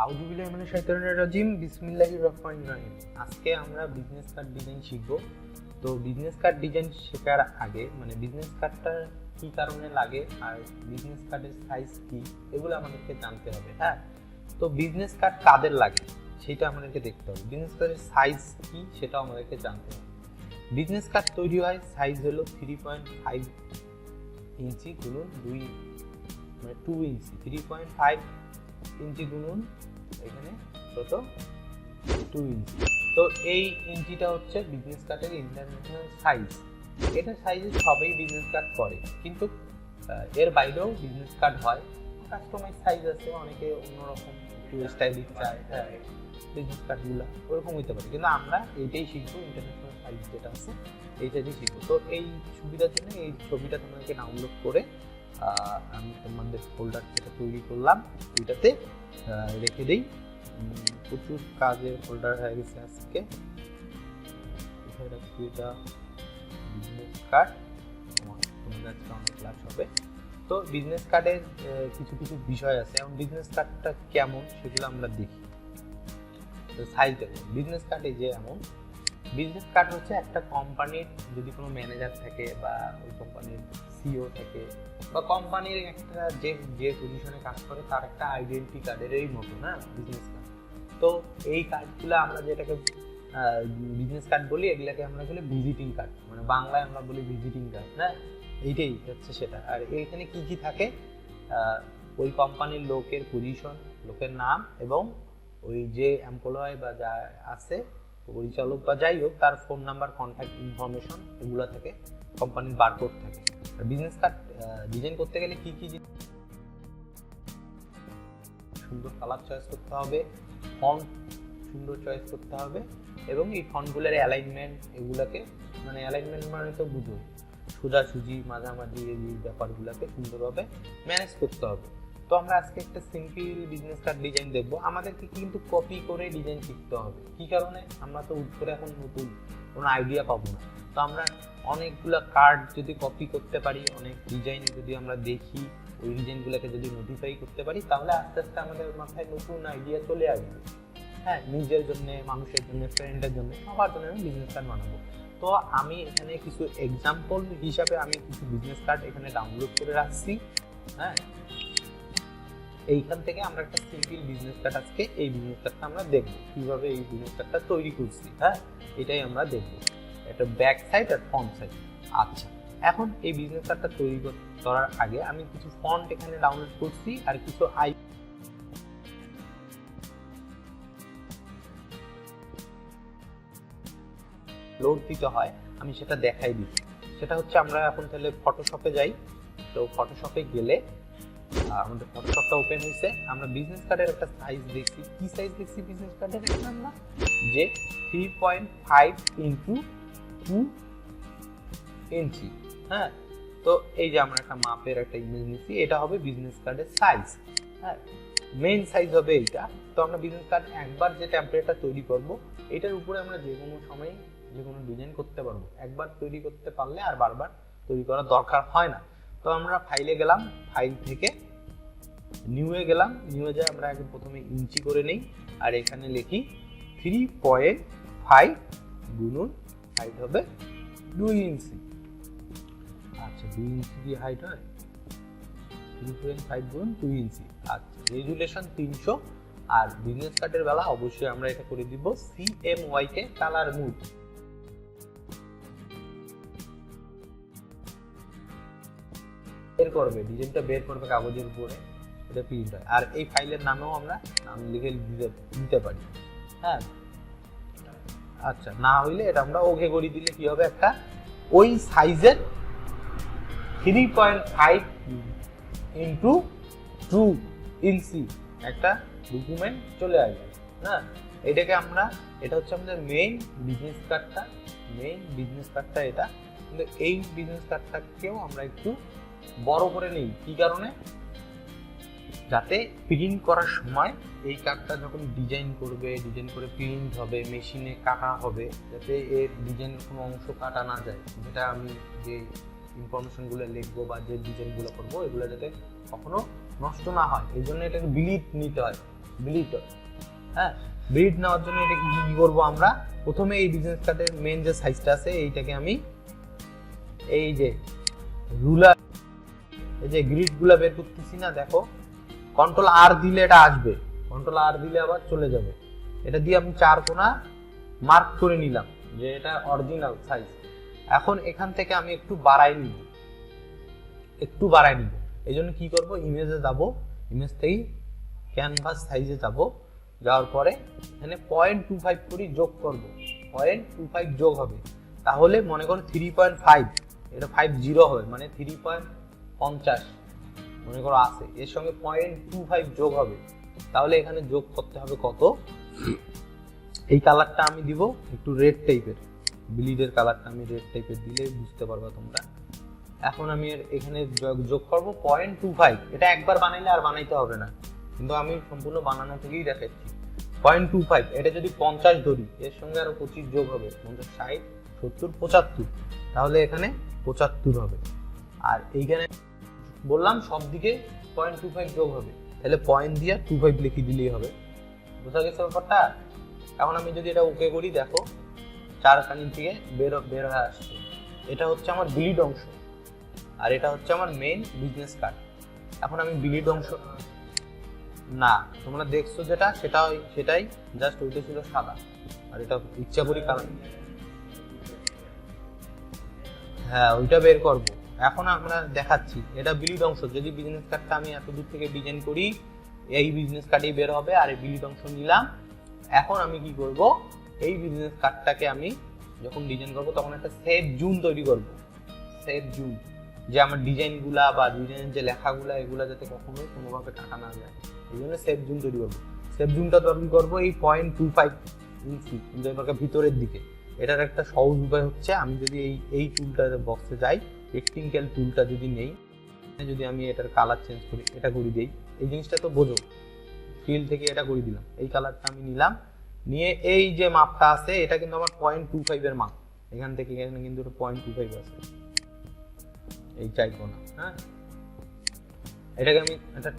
আউযুবিল্লাহি মিনাশ শাইতানির রাজিম বিসমিল্লাহির রহমানির রহিম। আজকে আমরা বিজনেস কার্ড ডিজাইন শিখব। তো বিজনেস কার্ড ডিজাইন শেখার আগে মানে বিজনেস কার্ডটা কি কারণে লাগে আর বিজনেস কার্ডের সাইজ কি এগুলো আমাদেরকে জানতে হবে। হ্যাঁ, তো বিজনেস কার্ড কাদের লাগে সেটা আমাদেরকে দেখতে হবে। বিজনেস কার্ডের সাইজ কি সেটাও আমাদেরকে জানতে হবে। বিজনেস কার্ড তৈরি হয় সাইজ হলো 3.5 ইঞ্চি গুণন 2 মানে 2 ইঞ্চি 3.5 ইঞ্চি গুণন এখানে কত 2 ইঞ্চি। তো এই ইঞ্চিটা হচ্ছে বিজনেস কার্ডের ইন্টারন্যাশনাল সাইজ। এটা সাইজে সবাই বিজনেস কার্ড করে, কিন্তু এর বাইরেও বিজনেস কার্ড হয়। কাস্টমাইজ সাইজ আছে, অনেকে অন্যরকম একটু স্টাইলিশ চায়। হ্যাঁ, বিজনেস কার্ডগুলো ওরকম হইতে পারে, কিন্তু আমরা এইটাই শিখবো। ইন্টারন্যাশনাল সাইজ যেটা আছে এইটাই শিখবো। তো এই সুবিধার জন্য এই ছবিটা তোমাদেরকে ডাউনলোড করে আমি তোমাদের ফোল্ডার যেটা তৈরি করলাম ওইটাতে রেখে দিই। প্রচুর কাজের ফোল্ডার হয়ে গেছে আজকে। এখানে রাখছি এটা বিজনেস কার্ড, তোমাদের আজকে অনেক ক্লাস হবে। তো বিজনেস কার্ডের কিছু কিছু বিষয় আছে, এবং বিজনেস কার্ডটা কেমন সেগুলো আমরা দেখি। তো সাইজ দেখো, বিজনেস কার্ডে যে এমন বিজনেস কার্ড হচ্ছে একটা কোম্পানির যদি কোনো ম্যানেজার থাকে বা ওই কোম্পানির সিইও থাকে বা কোম্পানির একটা যে পজিশনে কাজ করে তার একটা আইডেন্টি কার্ডেরই মতো না বিজনেস কার্ড। তো এই কার্ডগুলো আমরা যেটাকে বিজনেস কার্ড বলি, এগুলাকে আমরা বলি ভিজিটিং কার্ড, মানে বাংলায় আমরা বলি ভিজিটিং কার্ড। না, এইটাই হচ্ছে সেটা। আর এইখানে কি কি থাকে, ওই কোম্পানির লোকের পজিশন, লোকের নাম, এবং ওই যে এমপ্লয় বা যা আছে পরিচালক বা যাই হোক তার ফোন নাম্বার, কন্ট্যাক্ট ইনফরমেশন এগুলো থাকে, কোম্পানির বারকোড থাকে। আর বিজনেস কার্ড ডিজাইন করতে গেলে কি কি সুন্দর কালার চয়েস করতে হবে, ফন্ট সুন্দর চয়েস করতে হবে, এবং এই ফন্টগুলোর অ্যালাইনমেন্ট এগুলোকে মানে অ্যালাইনমেন্ট মানে তো বুঝো সোজাসুজি মাঝামাঝি এই ব্যাপারগুলোকে সুন্দরভাবে ম্যানেজ করতে হবে। তো আমরা আজকে একটা সিম্পল বিজনেস কার্ড ডিজাইন দেখবো। আমাদেরকে কিন্তু কপি করে ডিজাইন শিখতে হবে। কি কারণে, আমরা তো উঠ করে এখন নতুন কোনো আইডিয়া পাবো না। তো আমরা অনেকগুলো কার্ড যদি কপি করতে পারি, অনেক ডিজাইন যদি আমরা দেখি, ওই ডিজাইনগুলোকে যদি মডিফাই করতে পারি, তাহলে আস্তে আস্তে আমাদের মাথায় নতুন আইডিয়া চলে আসবে। হ্যাঁ, নিজের জন্য, মানুষের জন্য, ফ্রেন্ডের জন্য, সবার জন্য আমি বিজনেস কার্ড বানাবো। তো আমি এখানে কিছু এক্সাম্পল হিসাবে আমি কিছু বিজনেস কার্ড এখানে ডাউনলোড করে রাখছি। হ্যাঁ, এইখান থেকে আমরা একটা সিম্পল বিজনেস কার্ড আজকে এই বিজনেস কার্ডটা আমরা দেখবো কিভাবে এই বিজনেস কার্ডটা তৈরি করছি। হ্যাঁ, এটাই আমরা দেখবো, একটা ব্যাক সাইড আর ফ্রন্ট সাইড। আচ্ছা, এখন এই বিজনেস কার্ডটা তৈরি করার আগে আমি কিছু ফন্ট এখানে ডাউনলোড করছি আর কিছু লোড দিতে হয়, আমি সেটা দেখাই দিচ্ছি। সেটা হচ্ছে আমরা এখন তাহলে ফটোশপে যাই। তো ফটোশপে গেলে আমাদের ফটোশপটা ওপেন হয়েছে। আমরা বিজনেস কার্ডের একটা সাইজ দেখছি। কি সাইজ দেখছি বিজনেস কার্ডের একটা আমরা যে 3.5 ইন্টু 2 ইঞ্চি। হ্যাঁ, তো এই যে আমরা একটা মাপের একটা ইমেজ নিচ্ছি, এটা হবে বিজনেস কার্ডের সাইজ। হ্যাঁ, মেইন সাইজ হবে এইটা। তো আমরা বিজনেস কার্ড একবার যে টেমপ্লেটটা তৈরি করব, এটার উপরে আমরা যে কোনো সময় যে কোনো ডিজাইন করতে পারবো। একবার তৈরি করতে পারলে আর বারবার তৈরি করার দরকার হয় না। তো আমরা ফাইলে গেলাম, ফাইল থেকে নিউয়ে গেলাম, নিউয়ে যা আমরা আগে প্রথমে ইঞ্চি করে নেই, আর এখানে লিখি 3.5 গুণন হাইট হবে 2 ইঞ্চি। আচ্ছা, 2 ইঞ্চি কি হাইট হয়? 3.5 গুণন 2 ইঞ্চি। আচ্ছা, রেজুলেশন 300। আর বিজনেস কার্ডের বেলা অবশ্যই আমরা এটা করে দিব CMY কে কালার মুড। বের করবে, ডিজাইনটা বের করবে কাগজের উপরে, এটা প্রিন্ট হয়। আর এই ফাইলের নামেও আমরা নাম লিখে দিতে পারি। হ্যাঁ, আচ্ছা, না হইলে এটা আমরা ওকে করে দিলে কি হবে, একটা ওই সাইজের 3.5 ইন্টু 2 ইঞ্চি একটা ডকুমেন্ট চলে আসবে। হ্যাঁ, এটাকে আমরা, এটা হচ্ছে আমাদের মেইন বিজনেস কার্ডটা এটা। কিন্তু এই বিজনেস কার্ডটাকেও আমরা একটু বড় করে নেই। কি কারণে, যাতে প্রিন্ট করার সময় এই কার্ডটা যখন ডিজাইন করে প্রিন্ট হবে, মেশিনে কাটা হবে, যাতে এর ডিজাইনের কোনো অংশ কাটা না যায়। যেটা আমি যে ইনফরমেশনগুলো লিখবো বা যে ডিজাইনগুলো করবো এগুলো যাতে কখনো নষ্ট না হয়, এই জন্য এটাকে বিলিট নিতে হয়। ব্লিড। হ্যাঁ, ব্লিড নেওয়ার জন্য এটা কি করবো আমরা, প্রথমে এই বিজনেস কার্ডের মেন যে সাইজটা আছে এইটাকে আমি এই যে রুলার, এই যে গ্রিড গুলা বের করতেছি না, দেখো কন্ট্রোল আর দিলে এটা আসবে, কন্ট্রোল আর দিলে আবার চলে যাবে। এটা দিয়ে আমি 4 কোণা মার্ক করে নিলাম যে এটা অরিজিনাল সাইজ। এখন এখান থেকে আমি একটু বাড়াই নিব, এই জন্য কি করব, ইমেজে যাব, ইমেজ থেকে ক্যানভাস সাইজে যাব, যাওয়ার পরে এখানে 0.25 করে যোগ করব, 0.25 যোগ হবে, তাহলে মনে করো 3.5, এটা 50 হবে, মানে 3.50 মনে করো আছে, এর সঙ্গে 0.25 যোগ হবে, তাহলে এখানে যোগ করতে হবে কত, এই কালারটা আমি দিব একটু রেড টাইপের, ব্লিডের কালারটা আমি রেড টাইপের দিলে বুঝতে পারবা তোমরা। এখন আমি এখানে যোগ করব 0.25, এটা একবার বানাইলে আর বানাইতে হবে না, কিন্তু আমি সম্পূর্ণ বানানো থেকেই দেখাচ্ছি। 0.25, এটা যদি 50 ধরি, এর সঙ্গে আরো 25 যোগ হবে, 50, 60, 70, 75, তাহলে এখানে 75 হবে। আর এইখানে বললাম সব দিকে 0.25 যোগ হবে, তাহলে পয়েন্ট দিয়ে 25 লিখে দিলেই হবে। বোঝা গেছে ব্যাপারটা? এখন আমি যদি এটা ওকে করি, দেখো 4 কানি থেকে বের হয়ে আসছে, এটা হচ্ছে আমার ব্লিড অংশ, আর এটা হচ্ছে আমার মেইন বিজনেস কার্ড। এখন আমি ব্লিড অংশ না, তোমরা দেখছো যেটা সেটাই, জাস্ট ওইটা ছিল সাদা, আর এটা ইচ্ছা করি কালার, হ্যাঁ ওইটা বের করব। এখন আমরা দেখাচ্ছি এটা ব্লিড অংশ, যদি বিজনেস কার্ডটা আমি এত দূর থেকে ডিজাইন করি, এই বিজনেস কার্ডই বের হবে, আর এই ব্লিড অংশ নিলাম। এখন আমি কি করব, এই বিজনেস কার্ডটাকে আমি যখন ডিজাইন করব তখন একটা সেভ জুন তৈরি করব, সেভ জুন, যে আমার ডিজাইনগুলা বা ডিজাইনের যে লেখাগুলা এগুলা যাতে কখনোই কোনোভাবে কাটা না যায়, এই জন্য সেভ জুন তৈরি করবো। সেভ জুনটা তৈরি করবো এই 0.25 ইঞ্চি ভিতরের দিকে। এটার একটা সহজ উপায় হচ্ছে, আমি যদি এই টুলটা বক্সে যাই, রেক্টিঙ্গেল টুলটা যদি নেই, যদি আমি এটার কালার চেঞ্জ করি, এটা করে দিই, এই জিনিসটা তো বোঝো, ফিল থেকে এটা করে দিলাম, এই কালারটা আমি নিলাম, নিয়ে এই যে মাপটা আছে এটা কিন্তু আমার 0.25 এর মাপ, এখান থেকে এখানে কিন্তু 0.25 আছে, এই চাইবো না। হ্যাঁ, এটাকে আমি একটা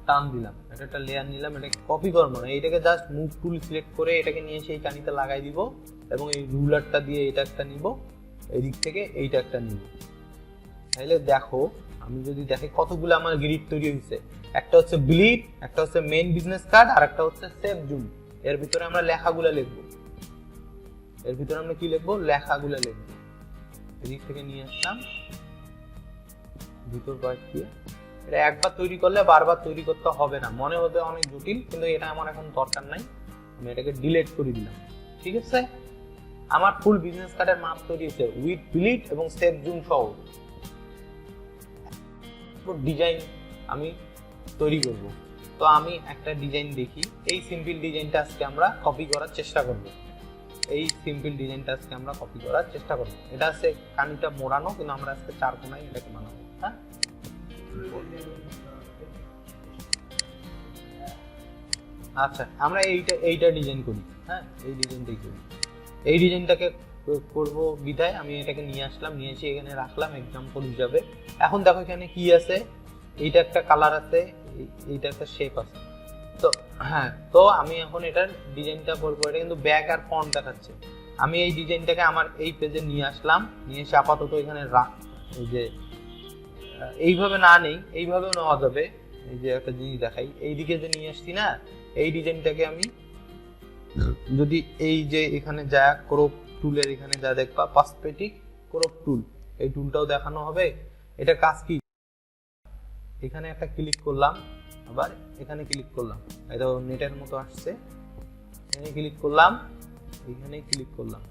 টান দিলাম, একটা লেয়ার নিলাম, এটাকে কপি করবো না, এটাকে জাস্ট মুভ টুল সিলেক্ট করে এটাকে নিয়ে সেই কানিতে লাগাই দিব, এবং এই রুলারটা দিয়ে এটা একটা নিব, এই দিক থেকে এইটা একটা নিব। তাহলে দেখো আমি যদি দেখি কতগুলো আমার গ্রিড তৈরি হয়েছে, একটা হচ্ছে ব্লিড, একটা হচ্ছে মেইন বিজনেস কার্ড, আর একটা হচ্ছে সেভ জুন। এর ভিতরে আমরা লেখাগুলো লিখবো, এর ভিতরে আমরা কি লিখবো, লেখাগুলো লিখবো। এদিক থেকে নিয়ে আসলাম ভিতর পার্ট দিয়ে, এটা একবার তৈরি করলে বারবার তৈরি করতে হবে না, মনে হবে অনেক জটিল, কিন্তু এটা আমার এখন দরকার নাই, আমি এটাকে ডিলিট করে দিলাম। ঠিক আছে, আমার ফুল বিজনেস কার্ডের মাপ তৈরি হয়েছে উইথ ব্লিড এবং সেভ জুন সহ। ডিজাইন আমি তৈরি করব, তো আমি একটা ডিজাইন দেখি, এই সিম্পল ডিজাইনটা আজকে আমরা কপি করার চেষ্টা করব, এই সিম্পল ডিজাইনটা আজকে আমরা কপি করার চেষ্টা করব। এটা আছে কানিটা মোড়ানো, কিন্তু আমরা আজকে 4 কোণায় এটাকে বানাবো। হ্যাঁ, আচ্ছা আমরা এইটা ডিজাইন করি। হ্যাঁ, এই ডিজাইনটাই করি, এই ডিজাইনটাকে করব বিধায় আমি এটাকে নিয়ে আসলাম, নিয়ে এসে এখানে রাখলাম এক্সাম্পল হিসাবে। এখন দেখো এখানে কি আছে, এইটা একটা কালার আছে, এইটা একটা শেপ আছে, তো হ্যাঁ, তো আমি এখন এটার ডিজাইনটা করবো, এটা কিন্তু ব্যাক আর ফ্রন্ট দেখাচ্ছে। আমি এই ডিজাইনটাকে আমার এই পেজে নিয়ে আসলাম, নিয়ে এসে আপাতত এখানে রাখ, এই যে এইভাবে না নেই, এইভাবেও নেওয়া যাবে। এই যে একটা জিনিস দেখাই, এইদিকে যে নিয়ে আসছি না, এই ডিজাইনটাকে আমি যদি এই যে এখানে যা ক্রপ টুলের এখানে যা দেখবা পার্সপেক্টিভ ক্রপ টুল, এই টুলটাও দেখানো হবে। এটা কাজ কি, এখানে একটা ক্লিক করলাম, আবার এখানে ক্লিক করলাম, এটা নেটের মতো আসছে, এখানে ক্লিক করলাম, এখানে ক্লিক করলাম,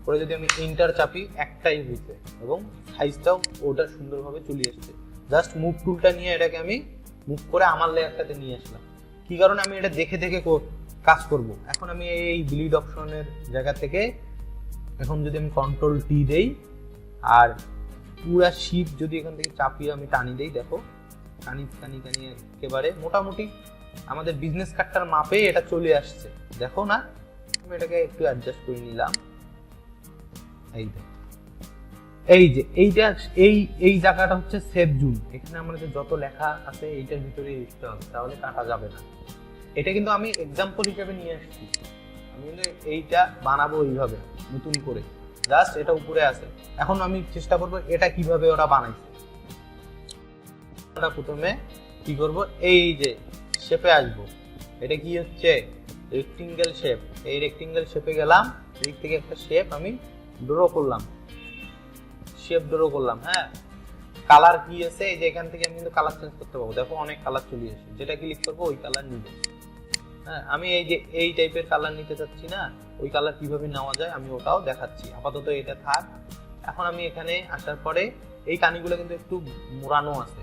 পরে যদি আমি এন্টার চাপি একটাই হয়েছে, এবং সাইজটাও ওটা সুন্দরভাবে চলে আসছে। জাস্ট মুভ টুলটা নিয়ে এটাকে আমি মুভ করে আমার লেয়ারটাতে নিয়ে আসলাম। কি কারণে আমি এটা দেখে দেখে কাজ করব। এখন আমি এই ব্লিড অপশনের জায়গা থেকে এখন যদি আমি কন্ট্রোল টি দেই, আর পুরা শিপ যদি এখান থেকে চাপিয়ে আমি টানি দেই, দেখো টানি টানি টানি একেবারে মোটামুটি আমাদের বিজনেস কার্ডটার মাপে এটা চলে আসছে, দেখো না। আমি এটাকে একটু অ্যাডজাস্ট করে নিলাম, এই যে এইটা এই জায়গাটা হচ্ছে সেভ জুন, এখানে আমাদের যত লেখা আছে এইটার ভিতরে লিখতে হবে, তাহলে কাটা যাবে না। এটা কিন্তু আমি এক্সাম্পল হিসেবে নিয়ে আসছি, আমি কিন্তু এইটা বানাবো এইভাবে নতুন করে, জাস্ট এটা উপরে আছে। এখন আমি চেষ্টা করব এটা কিভাবে ওরা বানাইছে। আমরা প্রথমে কি করব, এই যে শেপে আসব, এটা কি হচ্ছে রেক্টেঙ্গেল শেপ, এই রেক্টেঙ্গেল শেপে গেলাম, এদিক থেকে একটা শেপ আমি ড্র করলাম, শেপ ড্র করলাম। হ্যাঁ, কালার কি আছে, এই যে এখান থেকে আমি কিন্তু কালার চেঞ্জ করতে পারবো, দেখো অনেক কালার চলে আসে, যেটা ক্লিক করবো ওই কালার নিব। হ্যাঁ, আমি এই যে এই টাইপের কালার নিতে চাচ্ছি না, ওই কালার কিভাবে নেওয়া যায় আমি ওটাও দেখাচ্ছি, আপাতত এটা থাক। এখন আমি এখানে আসার পরে এই কানিগুলো কিন্তু একটু মোড়ানো আছে,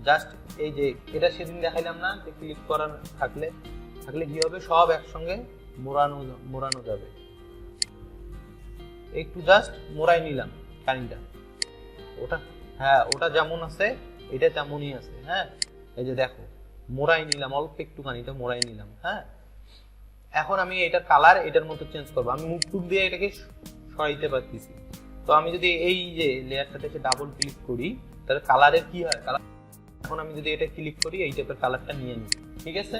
জাস্ট এই যে এটা সেদিন দেখাইলাম না, যে ক্লিক করার থাকলে কি হবে, সব একসঙ্গে মোড়ানো যাবে। একটু জাস্ট মোড়াই নিলাম কানিটা, ওটা হ্যাঁ ওটা যেমন আছে এটা তেমনই আছে। হ্যাঁ, এই যে দেখো মোড়াই নিলাম, অল্প একটু কানিটা মোড়াই নিলাম। হ্যাঁ, এখন আমি এটার কালার এটার মতো চেঞ্জ করবো, আমি মুখ টুক দিয়ে এটাকে সরাইতে পারতেছি। তো আমি যদি এই যে লেয়ারটাতে ডাবল ক্লিক করি তাহলে কালারের কি হয়, কালার এখন আমি যদি এটা ক্লিক করি এই টাইপের কালারটা নিয়ে নিই, ঠিক আছে।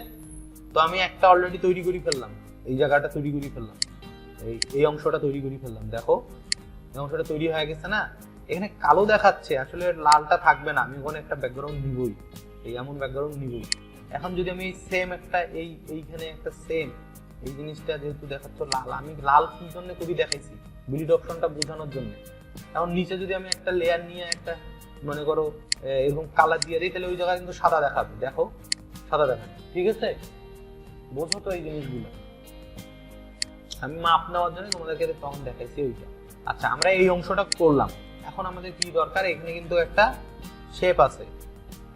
তো আমি একটা অলরেডি তৈরি করে ফেললাম, এই জায়গাটা তৈরি করে ফেললাম, এই অংশটা তৈরি করে ফেললাম, দেখো এই অংশটা তৈরি হয়ে গেছে না। এখানে কালো দেখাচ্ছে, আসলে লালটা থাকবে না, আমি ওখানে একটা ব্যাকগ্রাউন্ড নিবই, এই এমন ব্যাকগ্রাউন্ড নিবই। এখন যদি আমি সেম একটা এইখানে একটা সেম এই জিনিসটা যেহেতু দেখাচ্ছ লাল, আমি লাল কি জন্য কবি দেখাইছি, বিলিড অপশনটা বোঝানোর জন্য। এখন নিচে যদি আমি একটা লেয়ার নিয়ে একটা মনে করো এরকম কালার দিয়ে দিই, তাহলে ওই জায়গায় কিন্তু সাদা দেখাবে, দেখো সাদা দেখাবে, ঠিক আছে। বোঝো তো এই জিনিসগুলো, আমি মাপ নেওয়ার জন্য তোমাদেরকে তখন দেখাইছি ওইটা। আচ্ছা, আমরা এই অংশটা করলাম, এখন আমাদের কি দরকার, এখানে কিন্তু একটা শেপ আছে,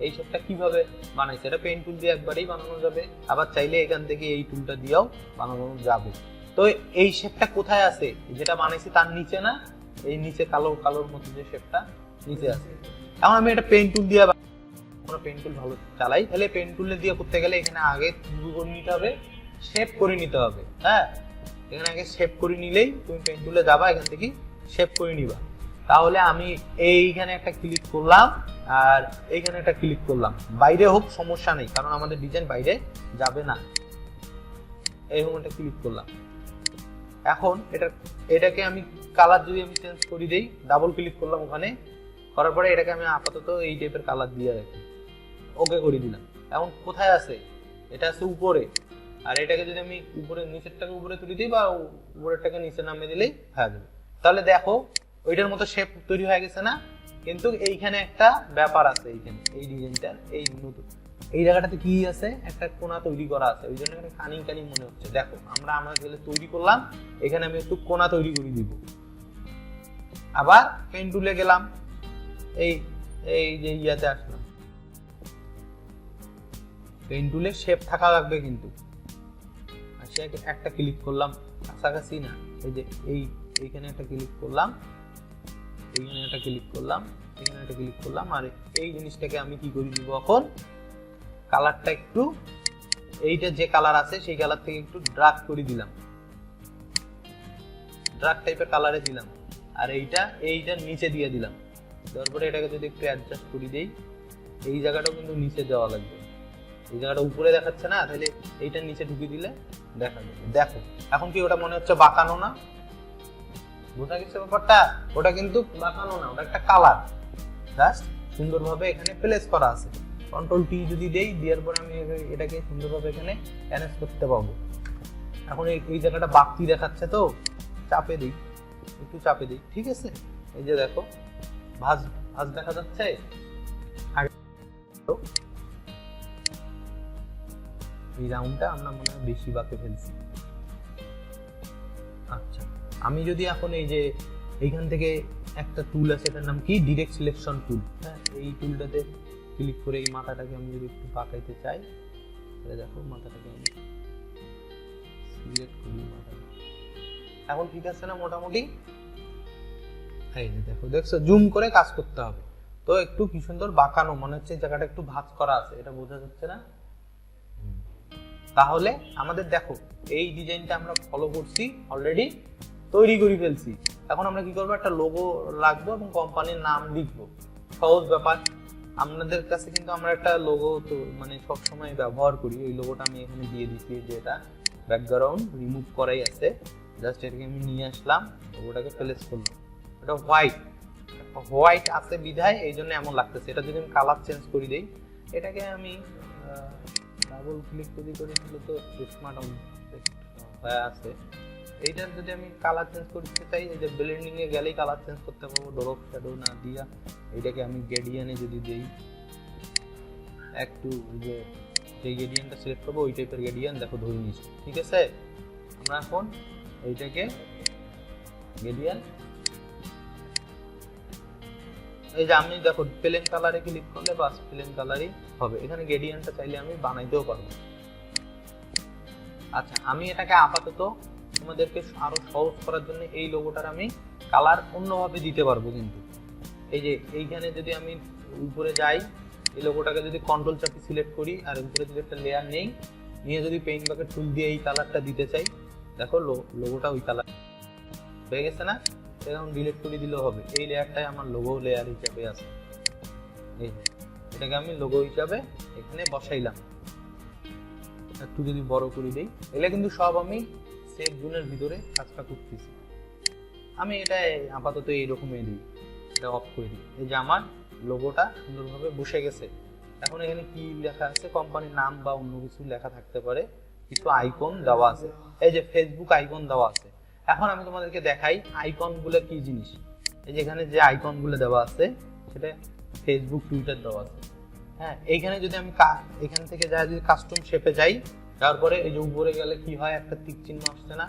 এই শেপটা কিভাবে বানাইছে, এটা পেন টুল দিয়ে একবারেই বানানো যাবে, আবার চাইলে এখান থেকে এই টুলটা দিয়েও বানানো যাবে। তো এই শেপটা কোথায় আছে, যেটা বানাইছি তার নিচে না, এই নিচে কালোর মতো যে শেপটা নিচে আছে। এখন আমি এটা পেন টুল দিয়ে, আমরা পেন টুল ভালো চালাই, তাহলে পেন টুলে দিয়ে করতে গেলে এখানে আগে করে নিতে হবে, শেপ করে নিতে হবে। হ্যাঁ, এখানে আগে শেপ করে নিলেই তুমি পেন টুলে যাবা, এখান থেকে শেপ করে নিবা। তাহলে আমি এইখানে একটা ক্লিক করলাম আর এইখানে একটা ক্লিক করলাম, বাইরে হোক সমস্যা নেই, কারণ আমাদের ডিজাইন বাইরে যাবে না। এইরকম একটা ক্লিক করলাম, এখন এটাকে আমি কালার যদি আমি চেঞ্জ করে দেই, ডাবল ক্লিক করলাম ওখানে, করার পরে এটাকে আমি আপাতত এই টাইপের কালার দিয়ে রাখি, ওকে করে দিলাম। এখন কোথায় আছে, এটা আছে উপরে, আর এটাকে যদি আমি উপরে নিচেরটাকে উপরে তুলে দিই বা উপরেরটাকে নিচে নামিয়ে দিলেই হয়ে যাবে। তাহলে দেখো ওইটার মতো শেপ তৈরি হয়ে গেছে না, কিন্তু এইখানে একটা ব্যাপার আছে, এইখানে এই ডিজাইনটার এই নতুন এই জায়গাটাতে কি আছে, একটা কোণা তৈরি করা আছে, ওই জন্য এখানে কানিং মনে হচ্ছে। দেখো আমরা গেলে তৈরি করলাম, এখানে আমি একটু কোণা তৈরি করে দিব। আবার পেন টুলে গেলাম, এই যে ইয়াতে আসলাম, পেন টুলে শেপ থাকা লাগবে কিন্তু, একটা ক্লিক করলাম, কাছাকাছি না, এই যে এইখানে একটা ক্লিক করলাম, এইখানে একটা ক্লিক করলাম, এখানে একটা ক্লিক করলাম, আর এই জিনিসটাকে আমি কি করে দিব, এখন কালারটা একটু এইটা যে কালার আছে সেই কালার থেকে একটু ড্রাগ করে দিলাম, ড্রাগ টাইপের কালারে দিলাম, আর এইটা নিচে দিয়ে দিলাম। তারপরে এটাকে যদি একটু অ্যাডজাস্ট করে দেই, এই জায়গাটাও কিন্তু নিচে দেওয়া লাগবে, এই জায়গাটা উপরে দেখাচ্ছে না, তাহলে এইটা নিচে ঢুকিয়ে দিলে দেখা যাবে। দেখো এখন কি ওটা মনে হচ্ছে বাঁকানো না, বোঝা গেছে ব্যাপারটা, ওটা কিন্তু বাঁকানো না, ওটা একটা কালার, জাস্ট সুন্দরভাবে এখানে প্লেস করা আছে। কন্ট্রোল টি যদি দেই, দেওয়ার পরে আমি এটাকে সুন্দরভাবে এখানে অ্যারেঞ্জ করতে পারবো। এখন এই জায়গাটা বাকি দেখাচ্ছে, তো চাপে দিই, একটু চাপে দিই, ঠিক আছে। এই যে দেখো ভাঁজ দেখা যাচ্ছে, এই রাউন্ডটা আমরা মনে হয় বেশি বাঁকে ফেলছি। আচ্ছা, আমি যদি এখন এই যে এইখান থেকে একটা টুল আছে, এটার নাম কি ডিরেক্ট সিলেকশন টুল। হ্যাঁ, এই টুলটাতে ক্লিক করে এই মাথাটাকে আমি যদি একটু পাকাইতে চাই, তাহলে দেখো মাথাটাকে আমি সিলেক্ট করি, মাথাটা এখন ঠিক আছে না মোটামুটি। এই যে দেখছো জুম করে কাজ করতে হবে, তো একটু কি সুন্দর বাঁকানো মনে হচ্ছে, জায়গাটা একটু ভাঁজ করা আছে, এটা বোঝা যাচ্ছে না। তাহলে আমাদের দেখো এই ডিজাইনটা আমরা ফলো করছি, অলরেডি তৈরি করে ফেলছি। এখন আমরা কি করবো, একটা লোগো রাখবো এবং কোম্পানির নাম লিখবো, সহজ ব্যাপার। আপনাদের কাছে কিন্তু আমরা একটা লোগো তো মানে সব সময় ব্যবহার করি, ওই লোগোটা আমি এখানে দিয়ে দিচ্ছি, যে এটা ব্যাকগ্রাউন্ড রিমুভ করাই আছে, জাস্ট এটাকে আমি নিয়ে আসলাম, লোগোটাকে প্লেস করলাম। এটা হোয়াইট আছে বিধায় এই জন্য এমন লাগতেছে। এটা যদি আমি কালার চেঞ্জ করে দিই, এটাকে আমি ডাবল ক্লিক করি তাহলে তো স্মার্ট হয়ে আছে। এইটার যদি আমি কালার চেঞ্জ করতে চাই, এই যে ব্লেন্ডিং এ গেলেই কালার চেঞ্জ করতে পারবো, ড্রপ শ্যাডো না দিয়া এটাকে আমি গ্রেডিয়েন্টে যদি দেই একটু, যে গ্রেডিয়েন্টটা সিলেক্ট করবো ওই টাইপের গ্রেডিয়েন্ট দেখো ধরে নিচ্ছি, ঠিক আছে। আমরা এখন এইটাকে গ্রেডিয়েন্ট, এই যে আমি দেখো প্লেন কালারে ক্লিক করলে বাস প্লেন কালারই হবে। এখানে গ্রেডিয়েন্টটা চাইলে আমি বানাইতেও পারবো। আচ্ছা, আমি এটাকে আপাতত তোমাদেরকে আরো সহজ করার জন্য এই লোগোটার আমি কালার অন্যভাবে দিতে পারবো। কিন্তু এই যে এইখানে যদি আমি উপরে যাই, এই লোগোটাকে যদি কন্ট্রোল চাপি সিলেক্ট করি আর উপরে যদি একটা লেয়ার নেই, নিয়ে যদি পেইন্ট বাকেট টুল দিয়ে এই কালারটা দিতে চাই, দেখো লোগোটা ওই কালার হয়ে গেছে না? এখন ডিলিট করে দিলেও হবে। এই লেয়ারটাই আমার লোগো লেয়ার হিসাবে আছে। এই এটাকে আমি লোগো হিসাবে এখানে বসাইলাম। একটু যদি বড় করে দিই, এগুলো কিন্তু সব আমি সেভ জোনের ভিতরে কাজটা করতেছি। আমি এটা আপাতত এইরকমই দিই, এটা অফ করে দিই। এই যে আমার লোগোটা সুন্দরভাবে বসে গেছে। এখন এখানে কি লেখা আছে, কোম্পানির নাম বা অন্য কিছু লেখা থাকতে পারে, কিছু আইকন দেওয়া আছে। এই যে ফেসবুক আইকন দেওয়া আছে। এখন আমি তোমাদেরকে দেখাই আইকন গুলো কি জিনিস। এই যে এখানে যে আইকন গুলো দেওয়া আছে সেটা ফেসবুক টুইটার দেওয়া আছে। হ্যাঁ, এইখানে যদি আমি এখান থেকে যদি কাস্টম শেপে যাই, তারপরে এই যে উপরে গেলে কি হয়, একটা টিক চিহ্ন আসছে না?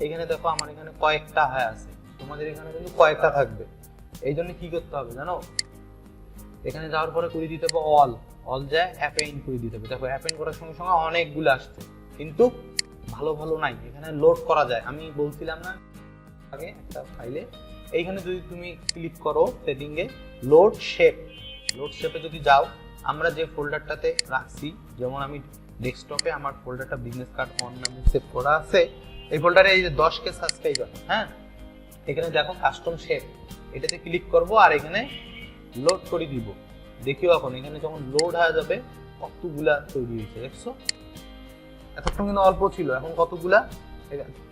এখানে দেখো আমার এখানে কয়েকটা হয়ে আছে, তোমাদের এখানে কিন্তু কয়েকটা থাকবে। এই জন্য কি করতে হবে জানো, এখানে যাওয়ার পরে করে দিতে হবে অল যায় অ্যাপেইন করে দিতে হবে। দেখো অ্যাপেইন করার সঙ্গে সঙ্গে অনেকগুলো আসছে, কিন্তু ভালো নাই। এখানে লোড করা যায়, আমি বলছিলাম না আগে একটা ফাইলে, এইখানে যদি তুমি ক্লিক করো সেটিংয়ে লোড শেপে যদি যাও, আমরা যে ফোল্ডারটাতে রাখছি, যেমন আমি ডেস্কটপে আমার ফোল্ডারটা বিজনেস কার্ড অন নামে সেভ করা আছে, এই ফোল্ডারে এই যে 10K সাবস্ক্রাইবার, হ্যাঁ, এখানে দেখো কাস্টম শেপ, এটাতে ক্লিক করব আর এখানে লোড করে দিব। দেখিও এখন এখানে যখন লোড হয়ে যাবে কতগুলা তৈরি হয়েছে, দেখছো? এতক্ষণ কিন্তু অল্প ছিল, এখন কতগুলা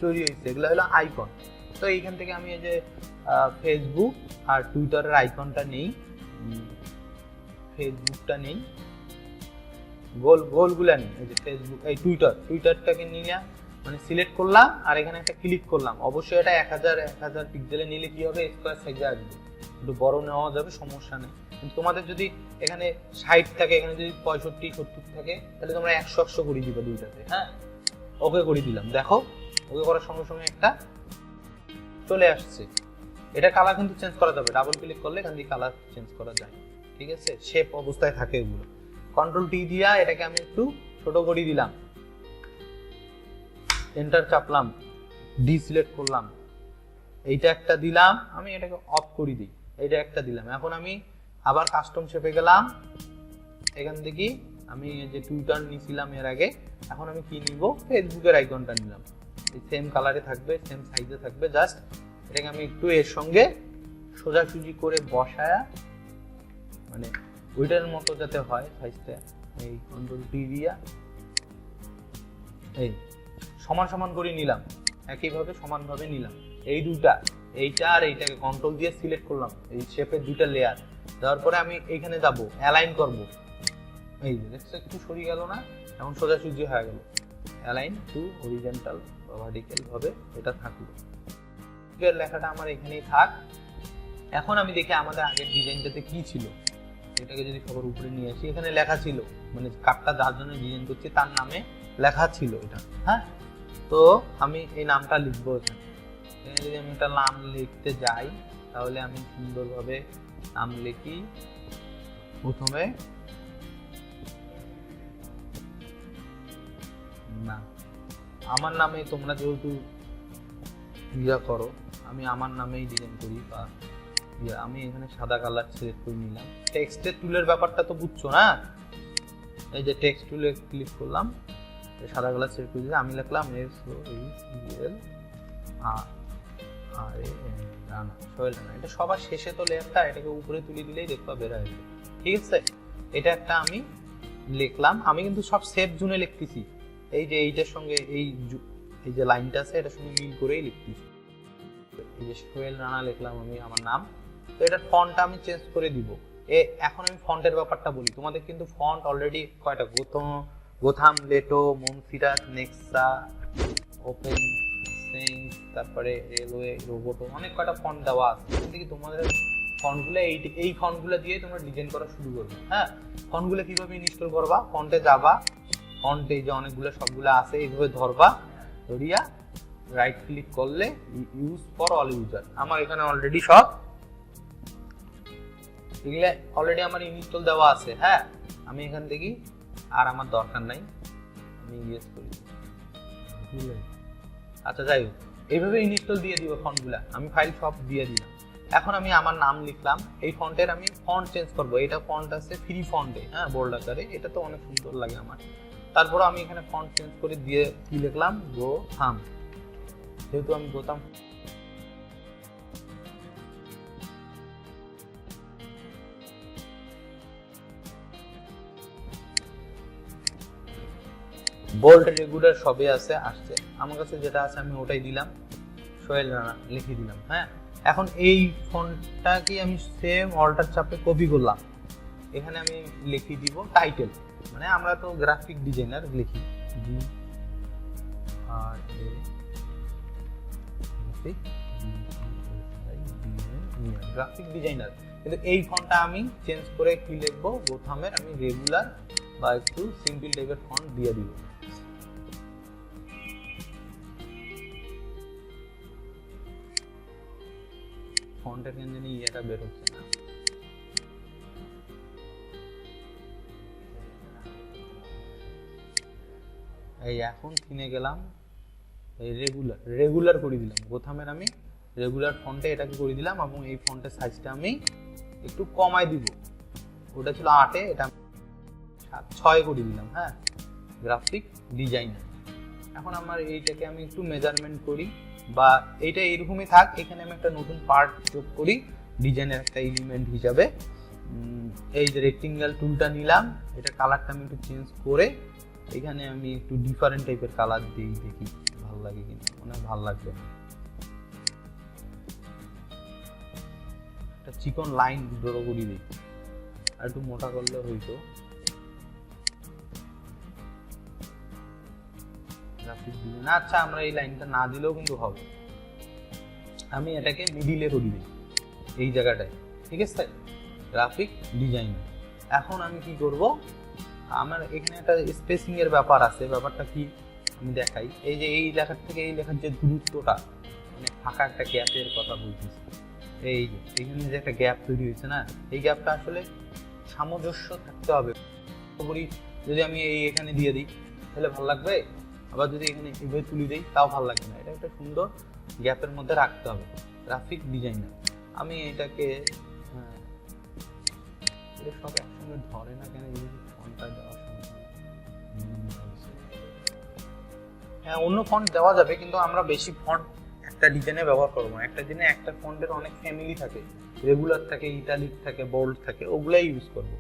তৈরি হয়েছে। এগুলো হলো আইকন। তো এইখান থেকে আমি এই যে ফেসবুক আর টুইটারের আইকনটা নেই, ফেসবুকটা নেই, গোলগুলা নেই। এই যে ফেসবুক, এই টুইটারটাকে নিয়ে মানে সিলেক্ট করলাম আর এখানে একটা ক্লিক করলাম। অবশ্যই এটা 1000 পিক্সেলে নিলে কি হবে, স্কোয়ার সাইজে আসবে, একটু বড় নেওয়া যাবে, সমস্যা নেই। কিন্তু তোমাদের যদি এখানে 60 থাকে, এখানে যদি 65-70 থাকে, তাহলে তোমরা 100 করে দিবে দুইটাতে। হ্যাঁ, ওকে করে দিলাম। দেখো ওকে করার সঙ্গে সঙ্গে একটা চলে আসছে। এটা কালার কিন্তু চেঞ্জ করা যাবে, ডাবল ক্লিক করলে এখান থেকে কালার চেঞ্জ করা যায়, ঠিক আছে? শেপ অবস্থায় থাকে এগুলো। কন্ট্রোল টি দিয়া এটাকে আমি একটু ছোট করে দিলাম, এন্টার চাপলাম, ডিসিলেক্ট করলাম, এইটা একটা দিলাম, আমি এটাকে অফ করে দিই, এইটা একটা দিলাম। এখন আমি আবার কাস্টম শেপে গেলাম, এখান থেকে আমি যে টুইটার নিছিলাম এর আগে, এখন আমি কি নিব, ফেসবুকের আইকনটা নিলাম। এই সেম কালারে থাকবে, সেম সাইজে থাকবে, জাস্ট এটাকে আমি একটু এর সঙ্গে সোজাসুজি করে বসায়া, মানে ওইটার মতো যাতে হয় সাইজটা, এই কন্ট্রোল টি দিয়া এই সমান করে নিলাম, একইভাবে সমানভাবে নিলাম। এই দুটা, এইটা আর এইটাকে কন্ট্রোল দিয়ে সিলেক্ট করলাম, এই শেপের দুটা লেয়ার দেওয়ার পরে আমি এইখানে যাব, অ্যালাইন করব। এই যে দেখছো একটু সরিয়ে গেল না, এখন সোজাসুজি হয়ে গেল। অ্যালাইন টু হরিজন্টাল বা ভার্টিক্যাল ভাবে এটা থাকলো। এর লেখাটা আমার এখানেই থাক। এখন আমি দেখি আমাদের আগের ডিজাইনটাতে কি ছিল, এটাকে যদি সবার উপরে নিয়ে আসি, এখানে লেখা ছিল, মানে কার্ডটা যার জন্য ডিজাইন করছি তার নামে লেখা ছিল এটা। হ্যাঁ, তো আমি এই নামটা লিখবো এখানে। এখানে যদি আমি একটা নাম লিখতে যাই, তাহলে আমি সুন্দরভাবে নাম লিখি। প্রথমে না, আমার নামে তোমরা যেহেতু ইয়া করো, আমি আমার নামেই ডিজাইন করি, বা আমি এখানে সাদা কালার সিলেক্ট করে নিলাম। টেক্সটের টুলের ব্যাপারটা তো বুঝছো না? এই যে টেক্সট টুলে ক্লিক করলাম, সাদা কালার সিলেক্ট করে দিলাম, আমি লিখলাম সোহেল রানা। এটা সবার শেষে তো লেয়ারটা, এটাকে উপরে তুলে দিলেই দেখবা বের হয়ে যাবে, ঠিক আছে, এটা একটা আমি লিখলাম। আমি কিন্তু সব সেফ জোনে লিখতেছি, এই যে এইটার সঙ্গে এই যে লাইনটা আছে এটার সঙ্গে মিল করেই লিখতেছি। এই যে সোহেল রানা লিখলাম আমি আমার নাম। তো এটার ফন্টটা আমি চেঞ্জ করে দিব। এখন আমি ফন্টের ব্যাপারটা বলি। তোমাদের কিন্তু ফন্ট অলরেডি কয়টা, Gotham, Lato, Montserrat, Nexa, open sans, তারপরে রেলওয়ে, রোবোটো, অনেক কয়টা ফন্ট দেওয়া আছে। এখান থেকে তোমাদের ফন্টগুলো এই ফন্টগুলো দিয়ে তোমরা ডিজাইন করা শুরু করবে। হ্যাঁ, ফন্টগুলো কিভাবে ইনস্টল করবা, ফন্টে যাবা, ফন্টে যে অনেকগুলো সবগুলো আছে এইভাবে ধরবা, ধরিয়া রাইট ক্লিক করলে ইউজ ফর অল ইউজার। আমার এখানে অলরেডি সব এগুলো অলরেডি আমার ইনস্টল দেওয়া আছে। হ্যাঁ, আমি এখান থেকে আর আমার দরকার নাই, আমি ইউজ করি। আচ্ছা যাই হোক, এইভাবে ইনস্টল দিয়ে দিব ফন্টগুলা। আমি ফাইল সব দিয়ে দিলাম। এখন আমি আমার নাম লিখলাম। এই ফন্টের আমি ফন্ট চেঞ্জ করব। এটা ফন্ট আছে ফ্রি ফন্টে, হ্যাঁ, বোল্ড আকারে। এটা তো অনেক সুন্দর লাগে আমার। তারপর আমি এখানে ফন্ট চেঞ্জ করে দিয়ে কি লিখলাম, গোথাম। যেহেতু আমি গোথাম বোল্ড, রেগুলার সবই আছে, আসছে। আমার কাছে যেটা আছে আমি ওটাই দিলাম, সোহেল রানা লিখে দিলাম। হ্যাঁ, এখন এই ফন্টটা কি আমি সেম অল্টার চাপে কপি করলাম। এখানে আমি লিখে দিব টাইটেল, মানে আমরা তো গ্রাফিক ডিজাইনার, লিখি গ্রাফিক ডিজাইনার। কিন্তু এই ফন্টটা আমি চেঞ্জ করে কি লিখবো, গোথামের আমি রেগুলার বা একটু সিম্পল টাইপের ফন্ট দিয়ে দিব। ফন্টের কেন জানি এটা বের হচ্ছে না। এই এখন কিনে গেলাম, এই রেগুলার করে দিলাম। গোথামের আমি রেগুলার ফন্টে এটাকে করে দিলাম, এবং এই ফন্টের সাইজটা আমি একটু কমাই দিব। ওটা ছিল 8-এ, এটা 6 করে দিলাম। হ্যাঁ, গ্রাফিক ডিজাইনার। এখন আমার এইটাকে আমি একটু মেজারমেন্ট করি, বা এইটা এরকমই থাক। এখানে আমি একটা নতুন পার্ট যোগ করি ডিজাইনের একটা এলিমেন্ট হিসাবে। এই যে রেক্টেঙ্গেল টুলটা নিলাম, এটা কালারটা আমি একটু চেঞ্জ করে এখানে আমি একটু ডিফারেন্ট টাইপের কালার দিই, দেখি ভালো লাগে কিনা। মনে হয় ভালো লাগবে। একটা চিকন লাইন ড্র করে দিই, আর একটু মোটা করলে হইতো। না, আচ্ছা, আমরা এই লাইনটা না দিলেও কিন্তু হবে। আমি এটাকে মিডিলে করে দিই এই জায়গাটায়, ঠিক আছে, গ্রাফিক ডিজাইনার। এখন আমি কি করব, আমার এখানে একটা স্পেসিং এর ব্যাপার আছে। ব্যাপারটা কি আমি দেখাই। এই যে এই লেখার থেকে এই লেখার যে দূরত্বটা, মানে ফাঁকা একটা গ্যাপের কথা বলতেছি। এই যে এখানে যে একটা গ্যাপ তৈরি হয়েছে না, এই গ্যাপটা আসলে সামঞ্জস্য থাকতে হবে। যদি আমি এই এখানে দিয়ে দিই তাহলে ভালো লাগবে, আবার যদি এখানে এইভাবে তুলে দিই তাও ভালো লাগবে না। এটা একটা সুন্দর গ্যাপের মধ্যে রাখতে হবে। গ্রাফিক ডিজাইনার আমি এটাকে সব একসঙ্গে ধরে না কেন, ফন্টটা দেওয়ার সময়। হ্যাঁ, অন্য ফন্ট দেওয়া যাবে, কিন্তু আমরা বেশি ফন্ট একটা ডিজাইনে ব্যবহার করবো না। একটা দিনে একটা ফন্টের অনেক ফ্যামিলি থাকে, রেগুলার থাকে, ইটালিক থাকে, বোল্ড থাকে, ওগুলাই ইউজ করব।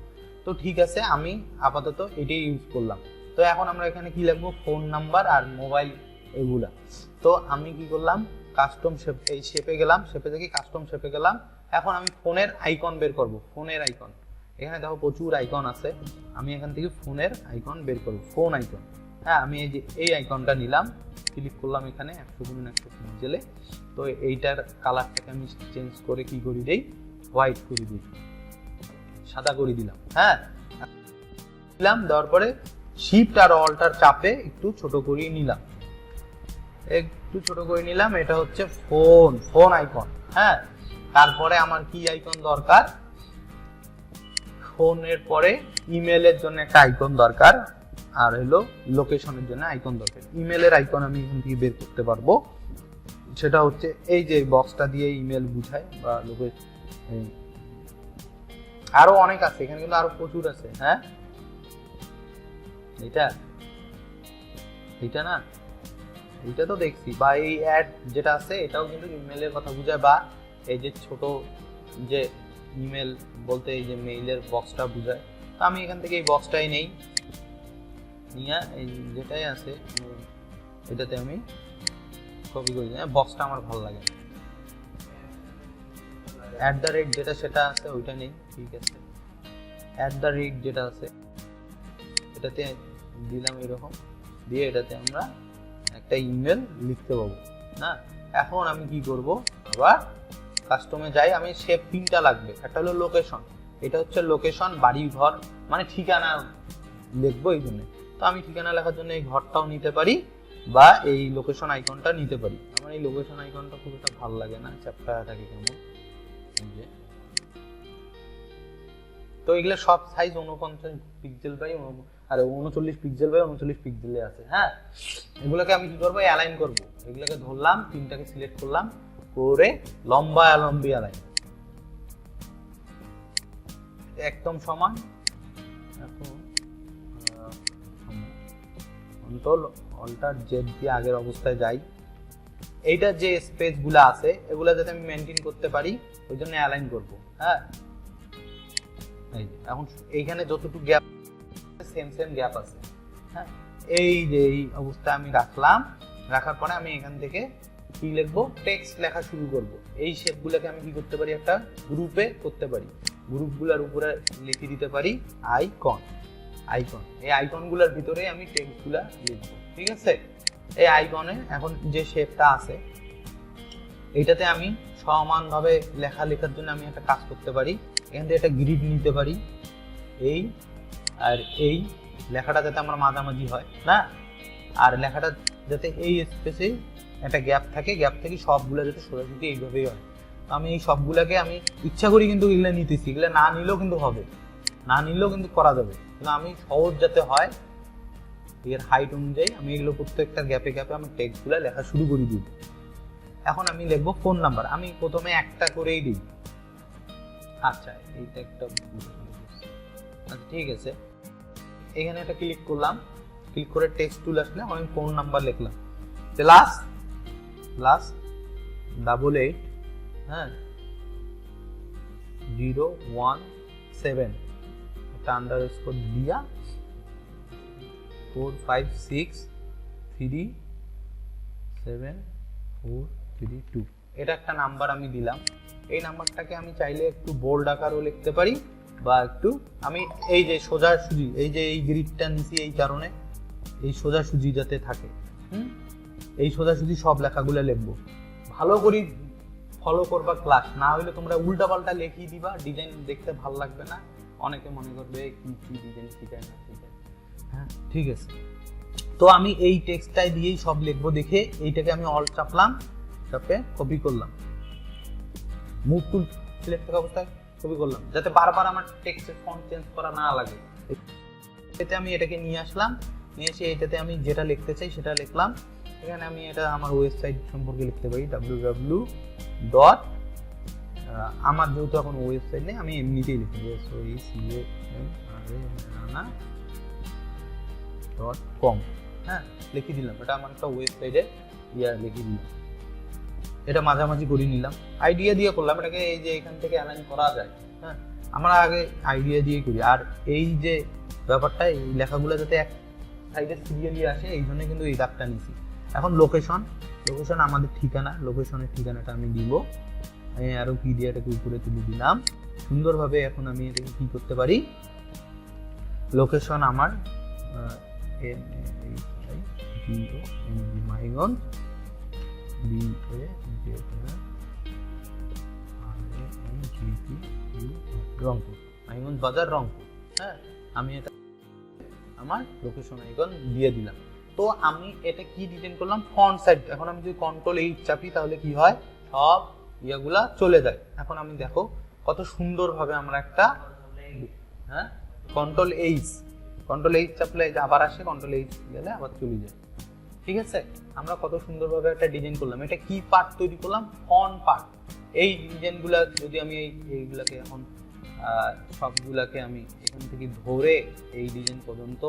তো ঠিক আছে, আমি আপাতত এটাই ইউজ করলাম। তো এখন আমরা এখানে কি লিখবো, ফোন নাম্বার আর মোবাইল, এগুলা। তো আমি কি করলাম, কাস্টম শেপ, এই শেপে গেলাম, শেপে থেকে কাস্টম শেপে গেলাম। এখন আমি ফোনের আইকন বের করব। ফোনের আইকন, এখানে দেখো প্রচুর আইকন আছে। আমি এখান থেকে ফোনের আইকন বের করব, ফোন আইকন। হ্যাঁ, আমি এই যে এই আইকনটা নিলাম, ক্লিক করলাম এখানে 100x100 পিক্সেলে। তো এইটার কালারটাকে আমি চেঞ্জ করে কি করে দেই, হোয়াইট করে দিই, সাদা করে দিলাম। হ্যাঁ, দিলাম, দেওয়ার পরে শিফট আর অল্টার চাপে একটু ছোট করে নিলাম, এটা হচ্ছে ফোন আইকন। হ্যাঁ, তারপরে আমার কি আইকন দরকার, ফোনের পরে ইমেলের জন্য একটা আইকন দরকার, আর হলো লোকেশনের জন্য আইকন দরকার। ইমেলের আইকন আমি এখান থেকে বের করতে পারবো, সেটা হচ্ছে এই যে বক্সটা দিয়ে ইমেল বুঝায় বা লোকেশন। আরো অনেক আছে এখানে, কিন্তু আরো প্রচুর আছে। হ্যাঁ, এইটা না, এইটা তো দেখছি, বা এই অ্যাড যেটা আছে এটাও কিন্তু ইমেলের কথা বুঝায়, বা এই যে ছোট যে ইমেল বলতে এই যে মেইলের বক্সটা বোঝায়। তো আমি এখান থেকে এই বক্সটাই নেই, নিয়ে এই যেটাই আছে এটাতে আমি কপি করে দিই। বক্সটা আমার ভালো লাগে, @ যেটা সেটা আছে ওইটা নেই, ঠিক আছে। @ যেটা আছে এটাতে দিলাম এরকম, দিয়ে এটাতে আমরা একটা ইমেল লিখতে পাবো না। এখন আমি কি করব, আবার কাস্টমে যাই। আমি শেপ 3টা লাগবে, একটা হলো লোকেশন, এটা হচ্ছে লোকেশন, বাড়ি ঘর মানে ঠিকানা লিখবো এই জন্য। তো আমি ঠিকানা লেখার জন্য এই ঘরটাও নিতে পারি বা এই লোকেশন আইকনটা নিতে পারি। আমার এই লোকেশন আইকনটা খুব একটা ভালো লাগে না, চ্যাপ্টার থাকে কেমন। তো এগুলো সব size 49 pixel by 39 pixel by 39 পিক্সেলে আছে। হ্যাঁ, এগুলোকে আমি কি করবো, অ্যালাইন করব। এগুলোকে ধরলাম, তিনটাকে সিলেক্ট করলাম, করে লম্বা লম্বি অ্যালাইন একদম সমান। এখন কন্ট্রোল অল্টার জেড দিয়ে আগের অবস্থায় যাই। এইটা যে স্পেস গুলা আছে এগুলা যাতে আমি মেনটেন করতে পারি ওই জন্য অ্যালাইন করব। হ্যাঁ, এখন এইখানে যতটুকু গ্যাপ সেম গ্যাপ আছে। হ্যাঁ, এই যে এই অবস্থা আমি রাখলাম, রাখার পরে আমি এখান থেকে কি লিখবো, টেক্সট লেখা শুরু করব। এই শেপগুলোকে আমি কি করতে পারি, একটা গ্রুপে করতে পারি। গ্রুপগুলোর উপরে লিখে দিতে পারি আইকন। এই আইকনগুলোর ভিতরে আমি টেক্সটগুলো লিখবো, ঠিক আছে। এই আইকনে এখন যে শেপটা আছে এইটাতে আমি সমানভাবে লেখার জন্য আমি একটা কাজ করতে পারি। এখান থেকে একটা গ্রিড নিতে পারি, এই আর এই লেখাটা যাতে আমার মাঝামাঝি হয় না, আর লেখাটা যাতে এই স্পেসে একটা গ্যাপ থাকে, গ্যাপ থেকে সবগুলো যাতে সোজাসুজি এইভাবেই হয়। তো আমি এই সবগুলোকে আমি ইচ্ছা করি কিন্তু এগুলো নিতেছি, এগুলো না নিলেও কিন্তু হবে, না নিলেও কিন্তু করা যাবে, কিন্তু আমি সহজ যাতে হয় এর হাইট অনুযায়ী আমি এগুলো প্রত্যেকটা গ্যাপে গ্যাপে আমি টেক্সটগুলো লেখা শুরু করে দিব। এখন আমি লিখবো ফোন নাম্বার, আমি প্রথমে একটা করেই দিই। আচ্ছা, এইটা একটা আচ্ছা ঠিক আছে। এখানে একটা ক্লিক করলাম, ক্লিক করে টেক্সট টুল আসলে আমি ফোন নাম্বার লিখলাম প্লাস 88 হ্যাঁ 017 একটা আন্ডারস্কোর দিয়া 45637432 এটা একটা নাম্বার আমি দিলাম। এই নাম্বারটাকে আমি চাইলে একটু বোল্ড আকারেও লিখতে পারি বা একটু আমি এই যে সোজাসুজি এই যে এই গ্রিডটা নিছি এই কারণে এই সোজাসুজি যাতে থাকে, এই সোজাসুজি সব লেখাগুলো লিখবো। ভালো করে ফলো করবা ক্লাস, না হলে তোমরা উল্টাপাল্টা লিখিয়ে দিবা, ডিজাইন দেখতে ভালো লাগবে না, অনেকে মনে করবে কি ডিজাইন শিখায় না শিখায়। হ্যাঁ ঠিক আছে। তো আমি এই টেক্সটটাই দিয়েই সব লিখবো দেখে এইটাকে আমি অল্ট চাপলাম, চাপে কপি করলাম, মুভ টুল সিলেক্ট থাকা অবস্থায় কপি করলাম যাতে বারবার আমার টেক্সটের ফন্ট চেঞ্জ করা না লাগে। এতে আমি এটাকে নিয়ে আসলাম, নিয়ে এসে এটাতে আমি যেটা লিখতে চাই সেটা লিখলাম। এখানে আমি এটা আমার ওয়েবসাইট সম্পর্কে লিখতে পারি www. আমার যেহেতু এখন ওয়েবসাইট নেই আমি এমনিতেই লিখতে পারি soecamrana.com। হ্যাঁ লিখে দিলাম, এটা আমার একটা ওয়েবসাইটে লিখে দিলাম। এটা মাঝামাঝি করে নিলাম, আইডিয়া দিয়ে করলাম এটাকে, এই যে এখান থেকে অ্যালাইন করা যায়। হ্যাঁ আমরা আগে আইডিয়া দিয়ে করি, আর এই যে ব্যাপারটা এই লেখাগুলো যাতে এক সাইডে সিরিয়ালি আসে এই জন্য কিন্তু এই দাগটা নিছি। এখন লোকেশন আমাদের ঠিকানা, লোকেশনের ঠিকানাটা আমি দিব, আমি আরো কি দিয়ে এটাকে উপরে তুলে দিলাম সুন্দরভাবে। এখন আমি এটাকে কি করতে পারি, লোকেশন আমার মাইগঞ্জ রংপুর, মাইগঞ্জ বাজার রংপুর। হ্যাঁ আমি এটা আমার লোকেশন আইকন দিয়ে দিলাম। তো আমি এটা কি ডিজাইন করলাম, ফন্ট সাইজ। এখন আমি যদি Ctrl+H চাপি তাহলে কি হয়, সব ইয়াগুলা চলে যায়। এখন আমি দেখো কত সুন্দরভাবে আমরা একটা হ্যাঁ Ctrl+H চাপলে আবার আসে, Ctrl+H গেলে আবার চলে যায়। ঠিক আছে, আমরা কত সুন্দরভাবে একটা ডিজাইন করলাম। এটা কি পার্ট তৈরি করলাম, ফন্ট পার্ট। এই ডিজাইনগুলা যদি আমি এইগুলাকে এখন সবগুলাকে আমি এখান থেকে ধরে এই ডিজাইন পর্যন্ত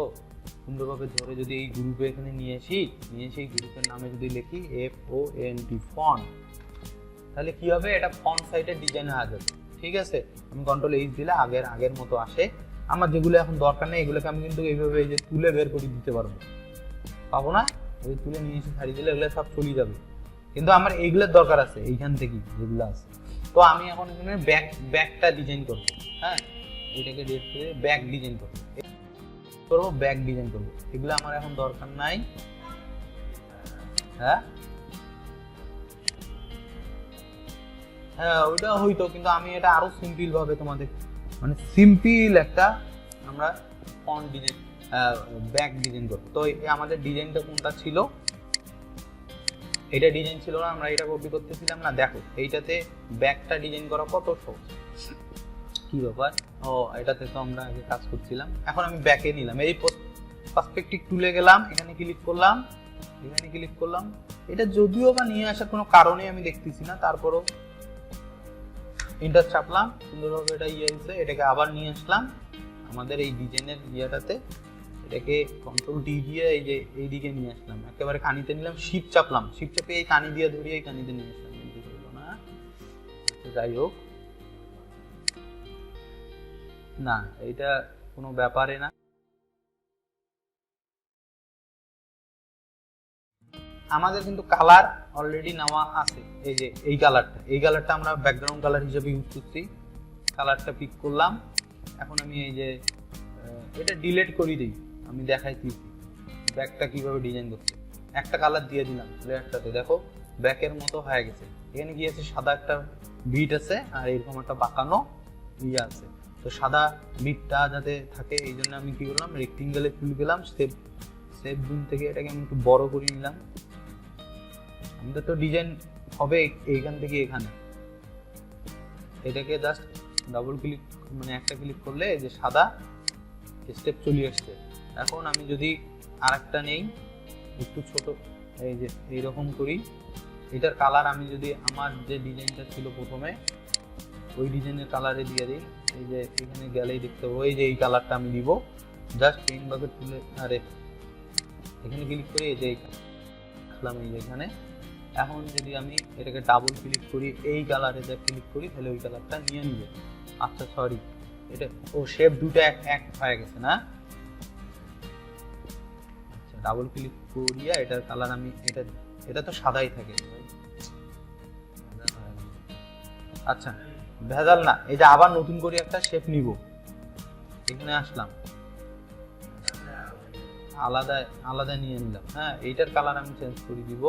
সুন্দরভাবে ধরে যদি এই গ্রুপে এখানে নিয়ে আসি এই গ্রুপের নামে যদি লিখি FONT, তাহলে কি হবে, এটা ফন্ট সাইটের ডিজাইন হয়ে যাবে। ঠিক আছে, আমি কন্ট্রোল এইচ দিলে আগের মতো আসে। আমার যেগুলো এখন দরকার নেই এগুলোকে আমি কিন্তু এইভাবে এই যে তুলে বের করে দিতে পারবো, পাবো না? এই তুলে নিয়ে এসে ছাড়িয়ে দিলে এগুলো সব চলে যাবে, কিন্তু আমার এইগুলোর দরকার আছে এইখান থেকে যেগুলো আছে। তো আমি এখন এখানে ব্যাকটা ডিজাইন করবো। হ্যাঁ, এটাকে ডেট করে ব্যাক ডিজাইন করবো, ব্যাক ডিজাইন করবো। এগুলো আমার এখন দরকার নাই। হ্যাঁ হ্যাঁ, ওইটা হইতো, কিন্তু আমি এটা আরো সিম্পল ভাবে তোমাদের মানে সিম্পল একটা আমরা ফন্ট ডিজাইন ব্যাক ডিজাইন করবো। তো আমাদের ডিজাইনটা কোনটা ছিল? এটা ডিজাইন ছিল না, আমরা এটা কপি করতেছিলাম না। দেখো এইটাতে ব্যাকটা ডিজাইন করা কত সহজ, কি ব্যাপার? ও, এটাতে তো আমরা আগে কাজ করছিলাম। এখন আমি ব্যাকে নিলাম, এই পার্সপেক্টিভ টুলে গেলাম, এখানে ক্লিক করলাম, এটা যদিও বা নিয়ে আসার কোনো কারণে আমি দেখতেছি না, তারপরও এন্টার চাপলাম, সুন্দরভাবে এটা হয়েছে। এটাকে আবার নিয়ে আসলাম আমাদের এই ডিজাইনের ইয়েটাতে, এটাকে কন্ট্রোল ডি দিয়ে এই যে এইদিকে নিয়ে আসলাম, একেবারে কানিতে নিলাম, শিফট চাপলাম, শিফট চাপে এই কানি দিয়ে ধরিয়ে এই কানিতে নিয়ে আসলাম। না, যাই হোক, না এটা কোনো ব্যাপারে না। আমাদের কিন্তু কালার অলরেডি নেওয়া আছে, এই যে এই কালারটা আমরা ব্যাকগ্রাউন্ড কালার হিসেবে ইউজ করছি। কালারটা পিক করলাম। এখন আমি এই যে এটা ডিলিট করে দিই, আমি দেখাইছি ব্যাকটা কিভাবে ডিজাইন করছে। একটা কালার দিয়ে দিলাম লেয়ারটাতে, দেখো ব্যাকের মতো হয়ে গেছে। এখানে কি আছে? সাদা একটা বিট আছে আর এরকম একটা বাঁকানো ইয়ে আছে। তো সাদা বিটটা যাতে থাকে এই জন্য আমি কি করলাম, রেক্টেঙ্গেলে তুলে গেলাম, সেভ জুম থেকে এটাকে আমি একটু বড় করে নিলাম। আমাদের তো ডিজাইন হবে এইখান থেকে এখানে, এটাকে জাস্ট ডাবল ক্লিক মানে একটা ক্লিক করলে এই যে সাদা স্টেপ চলে আসছে। এখন আমি যদি আরেকটা নেই একটু ছোট, এই যে এইরকম করি, এটার কালার আমি যদি আমার যে ডিজাইনটা ছিল প্রথমে ওই ডিজাইনের কালারে দিয়ে দিই, এই যে এখানে গেলেই দেখতে পাবো এই যে এই কালারটা আমি দিব। জাস্ট পেন বাকেট তুলে আরে এখানে ক্লিক করি, এই যে দেখলাম এই যে এখানে। এখন যদি আমি এটাকে ডাবল ক্লিক করি, এই কালারে যা ক্লিক করি, তাহলে ওই কালারটা নিয়ে নিবে। আচ্ছা সরি, এটা ও শেপ দুটো এক হয়ে গেছে না? আচ্ছা, ডাবল ক্লিক করিয়া এটার কালার আমি এটা তো সাদাই থাকে। আচ্ছা, ভেজাল না, এই যে আবার নতুন করে একটা শেপ নিব, এখানে আসলাম, আলাদা নিয়ে নিলাম। হ্যাঁ, এইটার কালার আমি চেঞ্জ করে দিব।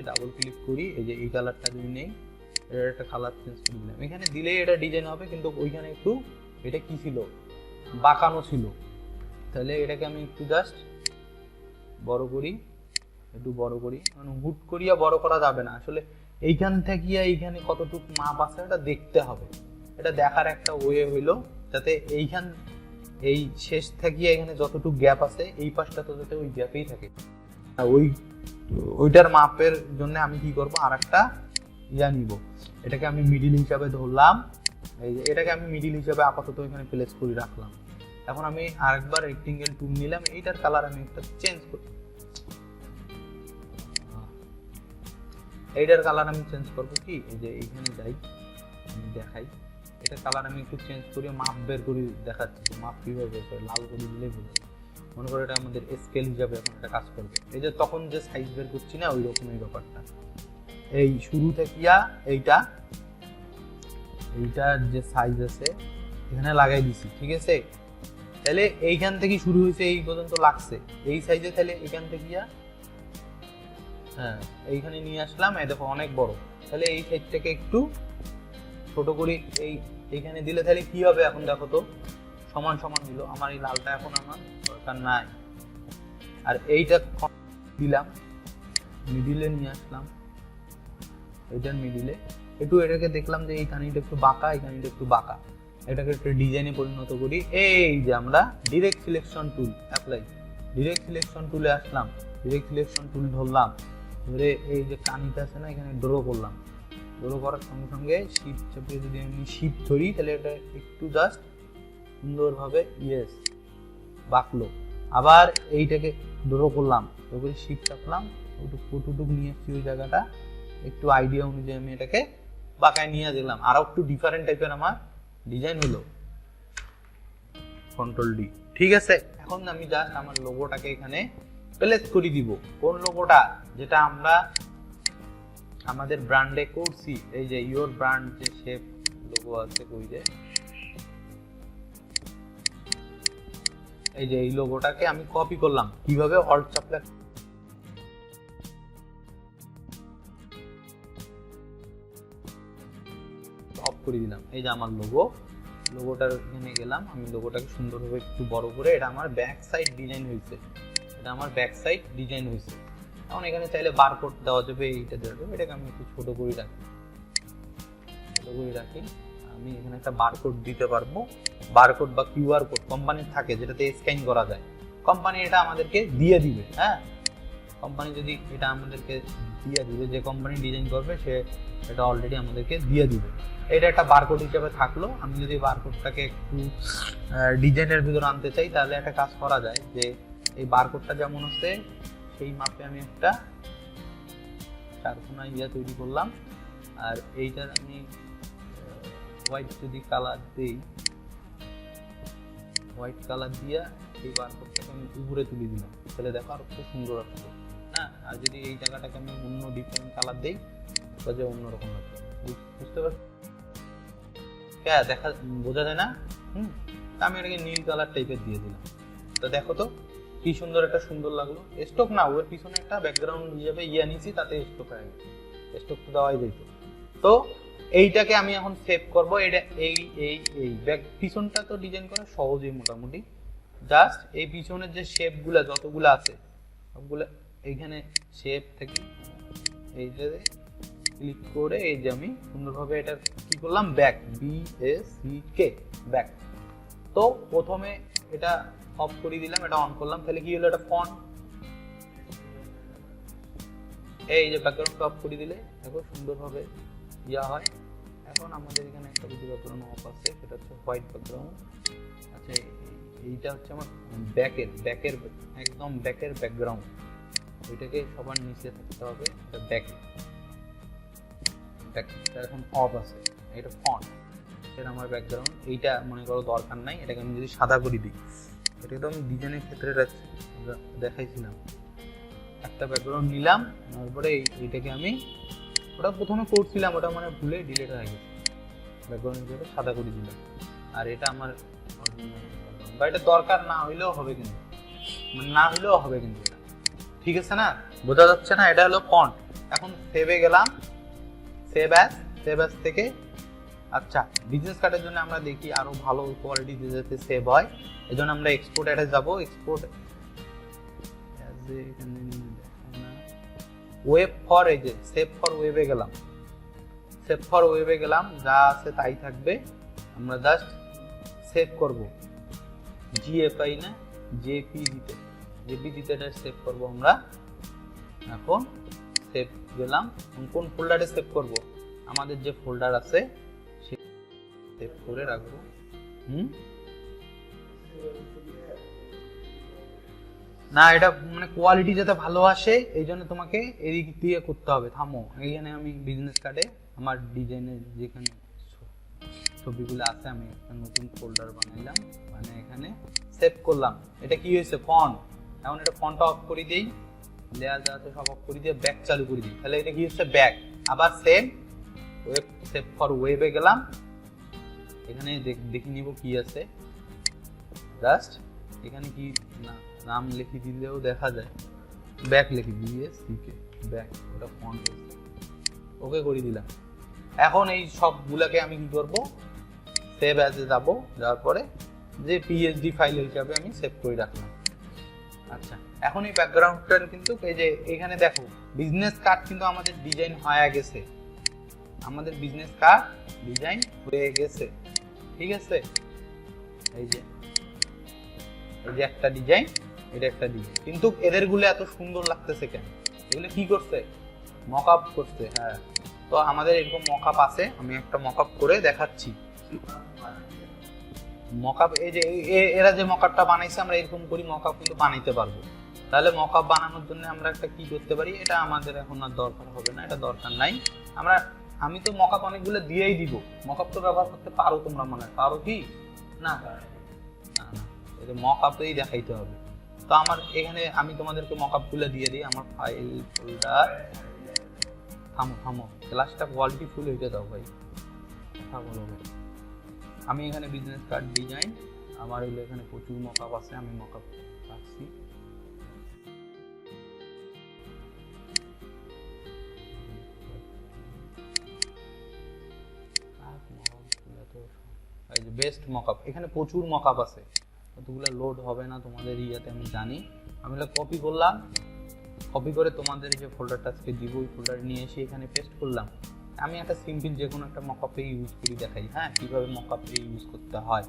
ডাবল ক্লিক করি, এই যে এই কালারটা যদি নেই, এটার একটা কালার চেঞ্জ করে দিলাম। এখানে দিলেই এটা ডিজাইন হবে, কিন্তু ওইখানে একটু এটা কি ছিল, বাঁকানো ছিল। তাহলে এটাকে আমি একটু জাস্ট বড় করি, মানে হুট করিয়া বড় করা যাবে না। আসলে এইখান থেকে এইখানে কতটুকু মাপ আছে এটা দেখতে হবে। এটা দেখার একটা ওয়ে হইলো যাতে এই শেষ থেকে এখানে যতটুকু গ্যাপ আছে এই পাশটা তো যাতে ওই গ্যাপেই থাকে। ওইটার মাপের জন্য আমি কি করব, আরেকটা ইয়া নিব, এটাকে আমি মিডিল হিসাবে ধরলাম। এই যে এটাকে আমি মিডিল হিসাবে আপাতত এখানে প্লেস করে রাখলাম। এখন আমি আরেকবার রেক্টেঙ্গেল টুল নিলাম, এইটার কালার আমি একটা চেঞ্জ করি, এইটার কালার আমি চেঞ্জ করব কি, এই যে এইখানে যাই, আমি দেখাই, এটার কালার আমি একটু চেঞ্জ করে মাপ বের করে দেখাচ্ছি। মাপ কিভাবে বের করে, লাল করে দিলেই বোঝা যায়। মনে করো এটা আমাদের স্কেল হিসাবে এখন একটা কাজ করবে। এই যে তখন যে সাইজ বের করছি না, ওই রকম এই ব্যাপারটা। এই শুরু থেকে এইটার যে সাইজ আছে এখানে লাগাই দিছি, ঠিক আছে? তাহলে এইখান থেকে শুরু হয়েছে এই পর্যন্ত লাগছে এই সাইজে, তাহলে এইখান থেকে হ্যাঁ এইখানে নিয়ে আসলাম, এই দেখো অনেক বড়। তাহলে এই সাইজটাকে একটু ছোট করে এইখানে দিলে তাহলে কি হবে, এখন দেখো তো সমান দিল। আমার এই লালটা এখন আমার দরকার নাই, আর এইটা দিলাম, মিডিলে নিয়ে আসলাম, এইটার মিডিলে এটাকে দেখলাম যে এই কানিটা একটু বাঁকা, এই কানিটা একটু বাঁকা, এটাকে একটু ডিজাইনে পরিণত করি। এই যে আমরা direct selection tool apply, direct selection টুলে আসলাম, ডিরেক্ট সিলেকশন টুল ধরলাম, ধরে এই যে কানিটা আছে না এখানে ড্র করলাম। ড্র করার সঙ্গে সঙ্গে শিফট চাপিয়ে যদি আমি শিফট ধরি, তাহলে এটা একটু জাস্ট সুন্দরভাবে বাঁকলো। আবার এইটাকে ড্র করলাম, তারপরে শিফট চাপলাম, কতটুকু নিয়ে এসছি ওই জায়গাটা একটু আইডিয়া অনুযায়ী আমি এটাকে বাঁকায় নিয়ে দিলাম, আরো একটু ডিফারেন্ট টাইপের আমার ডিজাইন হলো। কন্ট্রোল ডি, ঠিক আছে। এখন আমি জাস্ট আমার লোগোটাকে এখানে প্লেস করে দিব। কোন লোগোটা? যেটা আমরা আমাদের ব্র্যান্ডে করছি, এই যে ইওর ব্র্যান্ড যে শেপ লোগো আছে, কই যে এই যে এই লোগোটাকে আমি কপি করলাম। কিভাবে? অল্ট চাপলে অফ করে দিলাম। এই যে আমার লোগোটার এখানে গেলাম, আমি লোগোটাকে সুন্দরভাবে একটু বড় করে, এটা আমার ব্যাক সাইড ডিজাইন হয়েছে, এটা আমার ব্যাক সাইড ডিজাইন হয়েছে। এখন এখানে চাইলে বারকোড দেওয়া যাবে, এইটা দেওয়া যাবে, এটাকে আমি একটু ছোট করে রাখি। আমি এখানে একটা বারকোড দিতে পারবো, বারকোড বা কিউআর কোড কোম্পানির থাকে, যেটাতে স্ক্যান করা যায়। কোম্পানি এটা আমাদেরকে দিয়ে দিবে। হ্যাঁ, কোম্পানি যদি এটা আমাদেরকে দিয়ে দিবে, যে কোম্পানি ডিজাইন করবে সে এটা অলরেডি আমাদেরকে দিয়ে দিবে। এটা একটা বারকোড হিসেবে থাকলো। আমি যদি বারকোডটাকে একটু ডিজাইনের ভিতরে আনতে চাই, তাহলে একটা কাজ করা যায়, যে এই বারকোডটা যেমন হচ্ছে সেই মাপে আমি একটা চারকোনা তৈরি করলাম। আর এইটার আমি হোয়াইট যদি কালার দিই, হোয়াইট কালার দিয়ে এই বারকোডটাকে আমি উপরে তুলে দিলাম, তাহলে দেখো আর খুব সুন্দর আসবে। হ্যাঁ, আর যদি এই জায়গাটাকে আমি অন্য ডিফারেন্ট কালার দিই, তাহলে অন্যরকম হবে। বুঝতে পারছি? হ্যাঁ, বোঝা যায় না? আমি এটাকে নীল কালার টাইপের দিয়ে দিলাম। তো দেখো তো কি সুন্দর, একটা সুন্দর লাগলো। স্টক না, ওর পিছনে একটা ব্যাকগ্রাউন্ড হিসেবে নিয়েছি, তাতে স্টক হয়ে গেছে। স্টক তো দেওয়াই যেত। তো এইটাকে আমি এখন সেভ করব। এটা এই ব্যাক পিছনটা তো ডিজাইন করা সহজই মোটামুটি। জাস্ট এই পিছনের যে শেপগুলো যতগুলো আছে সবগুলো এইখানে শেপ থেকে এইটাতে ক্লিক করে এই যে আমি সুন্দরভাবে এটা কি করলাম, ব্যাক, BACK, ব্যাক। তো প্রথমে এটা অফ করে দিলাম, এটা অন করলাম, তাহলে কি হলো, এটা ফন্ট। এই যে ব্যাকগ্রাউন্ড অফ করে দিলে দেখো সুন্দরভাবে হয়। এখন আমাদের এখানে একটা যদি ব্যাকগ্রাউন্ড অফ আছে, সেটা হচ্ছে হোয়াইট ব্যাকগ্রাউন্ড। আচ্ছা, এইটা হচ্ছে আমার ব্যাকের একদম ব্যাকের ব্যাকগ্রাউন্ড। ওইটাকে সবার নিচে থাকতে হবে, এটা ব্যাকটা এখন অফ আছে, এটা ফন্ট। এটা আমার ব্যাকগ্রাউন্ড। এইটা মনে করো দরকার নাই, এটাকে আমি যদি সাদা করে দিই, এটা তো আমি ডিজাইনের ক্ষেত্রে দেখাইছিলাম। একটা ব্যাকগ্রাউন্ড নিলাম, তারপরে এইটাকে আমি ওটা প্রথমে করছিলাম, ওটা মানে ভুলে ডিলিট হয়ে গেছে, ব্যাকগ্রাউন্ড হিসেবে সাদা করে দিলাম। আর এটা আমার বা এটা দরকার না হইলেও হবে, কিন্তু না হইলেও হবে, কিন্তু এটা ঠিক আছে না? বোঝা যাচ্ছে না? এটা হলো ফন্ট। এখন সেভে গেলাম, সেভ অ্যাজ থেকে। আচ্ছা, বিজনেস কার্ডের জন্য আমরা দেখি আরো ভালো কোয়ালিটি যাতে সেভ হয়, এজন্য আমরা এক্সপোর্ট অ্যাডে যাব। এক্সপোর্ট ওয়েব ফর, এই যে সেভ ফর ওয়েবে গেলাম, সেভ ফর ওয়েবে গেলাম, যা আছে তাই থাকবে। আমরা জাস্ট সেভ করব, জিএফআই না জেপি দিতে এটা সেভ করব আমরা। এখন সেভ গেলাম, কোন ফোল্ডারে সেভ করব? আমাদের যে ফোল্ডার আছে সেভ করে রাখবো। না, এটা মানে কোয়ালিটি যাতে ভালো আসে, এই জন্য তোমাকে এদিক দিয়ে করতে হবে। থামো, এইখানে আমি বিজনেস কার্ডে আমার ডিজাইনের যেখানে ছবিগুলো আছে, আমি একটা নতুন ফোল্ডার বানাইলাম, মানে এখানে সেভ করলাম। এটা কি হয়েছে, ফন্ট। এখন এটা ফন্টটা অফ করে দিই, লেয়ার যা আছে সব অফ করে দিয়ে ব্যাক চালু করে দিই, তাহলে এটা কি হচ্ছে, ব্যাক। আবার সেভ ফর ওয়েবে গেলাম, এখানে দেখে নিব কি আছে। জাস্ট এখানে কি নাম লিখে দিলেও দেখা যায়, ব্যাক লিখে BACK, ব্যাক, ওটা ফন্ট ওকে করে দিলাম। এখন এই সবগুলোকে আমি কি করব, সেভ অ্যাজে যাব, যাওয়ার পরে যে PSD ফাইল হিসাবে আমি সেভ করে রাখলাম। আচ্ছা, এখন এই ব্যাকগ্রাউন্ডটার কিন্তু এই যে এখানে দেখো বিজনেস কার্ড কিন্তু আমাদের ডিজাইন হয়ে গেছে, আমাদের বিজনেস কার্ড ডিজাইন হয়ে গেছে, ঠিক আছে? এই যে একটা ডিজাইন, এটা একটা ডিজাইন, কিন্তু এদের গুলো এত সুন্দর লাগতেছে কেন? এগুলো কি করছে, মকআপ করছে। হ্যাঁ, তো আমাদের এরকম মকআপ আছে, আমি একটা মকআপ করে দেখাচ্ছি। মকআপ, এই যে এরা যে মকআপটা বানাইছে, আমরা এরকম করি মকআপ কিন্তু বানাইতে পারবো। তাহলে মকআপ বানানোর জন্য আমরা একটা কি করতে পারি, এটা আমাদের এখন আর দরকার হবে না, এটা দরকার নাই। আমরা আমি তো মকআপ অনেকগুলো দিয়েই দিব, মকআপ তো ব্যবহার করতে পারো তোমরা, মনে হয় পারো কি না? এটা মকআপেই দেখাইতে হবে। তো আমার এখানে আমি তোমাদেরকে মকআপগুলো দিয়ে দিই। আমার ফাইল ফোল্ডার, থামো ক্লাসটা কোয়ালিটি ফুল হইতে দাও ভাই, কথা বলো ভাই। আমি এখানে বিজনেস কার্ড ডিজাইন, আমার হলো এখানে প্রচুর মকআপ আছে, আমি মকআপ রাখছি। এই যে বেস্ট মকআপ, এখানে প্রচুর মকআপ আছে, কতগুলো লোড হবে না তোমাদের ইয়াতে আমি জানি। আমি এটা কপি করলাম, কপি করে তোমাদের যে ফোল্ডারটা আজকে দিব ওই ফোল্ডার নিয়ে এসে এখানে পেস্ট করলাম। আমি একটা সিম্পল যে কোনো একটা মকআপে ইউজ করি দেখাই, হ্যাঁ কিভাবে মকআপে ইউজ করতে হয়।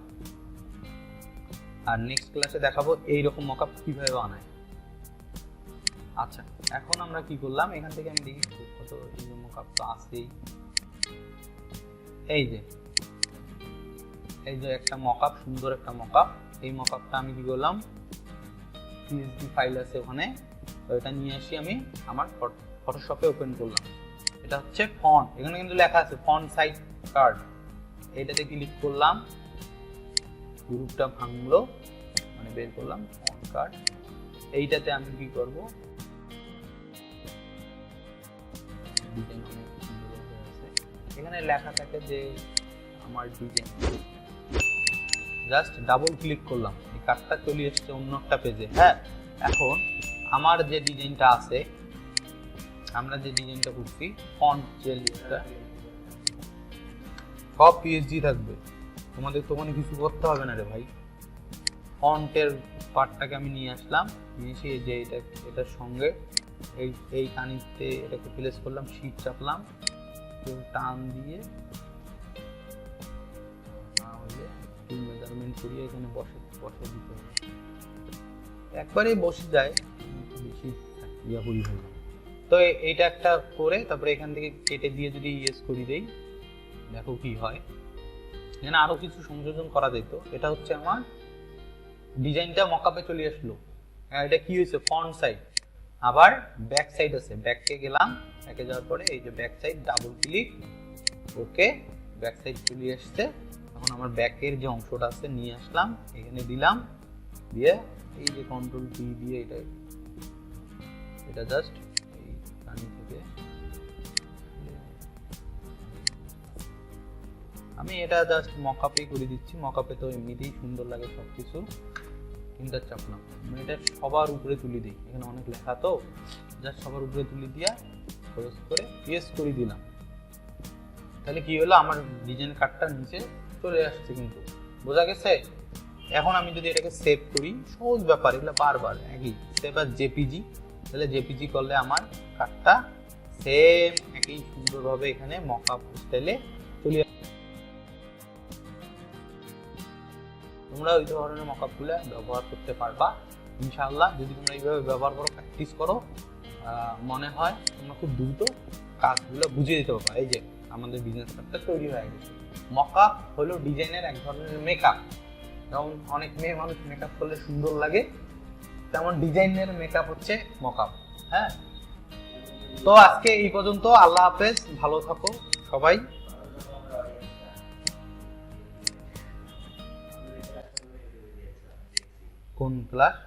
আর নেক্সট ক্লাসে দেখাবো এইরকম মকআপ কিভাবে বানায়। আচ্ছা এখন আমরা কি করলাম, এখান থেকে আমি দেখি কত এই যে মকআপ তো আছেই। এই যে একটা মকআপ, সুন্দর একটা মকআপ। এই মকআপটা আমি কি করলাম, পিএসডি ফাইল আছে ওখানে, ওটা নিয়ে আসি আমি আমার ফটোশপে ওপেন করলাম। এটা হচ্ছে ফন্ট, এখানে কিন্তু লেখা আছে ফন্ট সাইজ কার্ড। এইটাতে ক্লিক করলাম, গ্রুপটা ভাঙলো, মানে বের করলাম ফন্ট কার্ড। এইটাতে আমি কি করব, ডিজাইন অনেক সুন্দর হয়ে আছে, এখানে লেখা থাকে যে আমার ডিজাইন। জাস্ট ডাবল ক্লিক করলাম, এই কার্ডটা চলে এসেছে অন্য একটা পেজে। হ্যাঁ এখন আমার যে ডিজাইনটা আছে, আমরা যে ডিজাইনটা করছি ফন্ট যে লিস্টটা সব পিএসজি থাকবে, তোমাদের তো কোনো কিছু করতে হবে না রে ভাই। ফন্টের পার্টটাকে আমি নিয়ে আসলাম, নিয়ে এসে যে এটার সঙ্গে এই কানিতে এটাকে প্লেস করলাম, শিট চাপলাম, টান দিয়ে মেজারমেন্ট করিয়ে এখানে বসে দিতে হবে। একবারে বসে যায়, বেশি ইয়া করি হয়। তো এইটা একটা করে তারপরে এখান থেকে কেটে দিয়ে যদি ইয়েস করি দেই, দেখো কি হয়। এখানে আরো কিছু সংযোজন করা যেত। এটা হচ্ছে আমার ডিজাইনটা মকআপে চলে আসলো। এটা কি হয়েছে, ফ্রন্ট সাইড, আবার ব্যাক সাইড আছে, ব্যাকে গেলাম, ব্যাকে যাওয়ার পরে এই যে ব্যাক সাইড, ডাবল ক্লিক, ওকে ব্যাক সাইড চলে আসছে। এখন আমার ব্যাকের যে অংশটা আছে নিয়ে আসলাম, এখানে দিলাম, দিয়ে এই যে কন্ট্রোল পি দিয়ে এটা জাস্ট এই কানি থেকে আমি এটা জাস্ট মকআপেই করে দিচ্ছি। মকআপে তো এমনিতেই সুন্দর লাগে সবকিছু। ইন্টার চাপলাম, মানে এটা সবার উপরে তুলে দিই, এখানে অনেক লেখা তো, জাস্ট সবার উপরে তুলে দিয়া ক্রস করে ইয়েস করে দিলাম। তাহলে কি হলো, আমার ডিজাইন কার্ডটা নিচে চলে আসছে, কিন্তু বোঝা গেছে। এখন আমি যদি এটাকে সেভ করি, সহজ ব্যাপার, এগুলো বারবার একই, সেভ আর জেপিজি, তাহলে জেপিজি করলে আমার কার্ডটা সেম একই সুন্দরভাবে এখানে মকআপ স্টাইলে চলে আসে। তোমরা ওই ধরনের মকআপগুলো ব্যবহার করতে পারবা ইনশাআল্লাহ। যদি তোমরা এইভাবে ব্যবহার করো, প্র্যাকটিস করো, মনে হয় তোমরা খুব দ্রুত কাজগুলো বুঝিয়ে দিতে পারবা। এই যে আমাদের বিজনেস কার্ডটা তৈরি হয়ে গেছে। মকআপ হলো ডিজাইনের এক ধরনের মেকআপ। যেমন অনেক মেয়ে মানুষ মেকআপ করলে সুন্দর লাগে, তেমন ডিজাইনের মেকআপ হচ্ছে মকআপ। হ্যাঁ, তো আজকে এই পর্যন্ত। আল্লাহ হাফেজ, ভালো থাকো সবাই। কোন ক্লাস?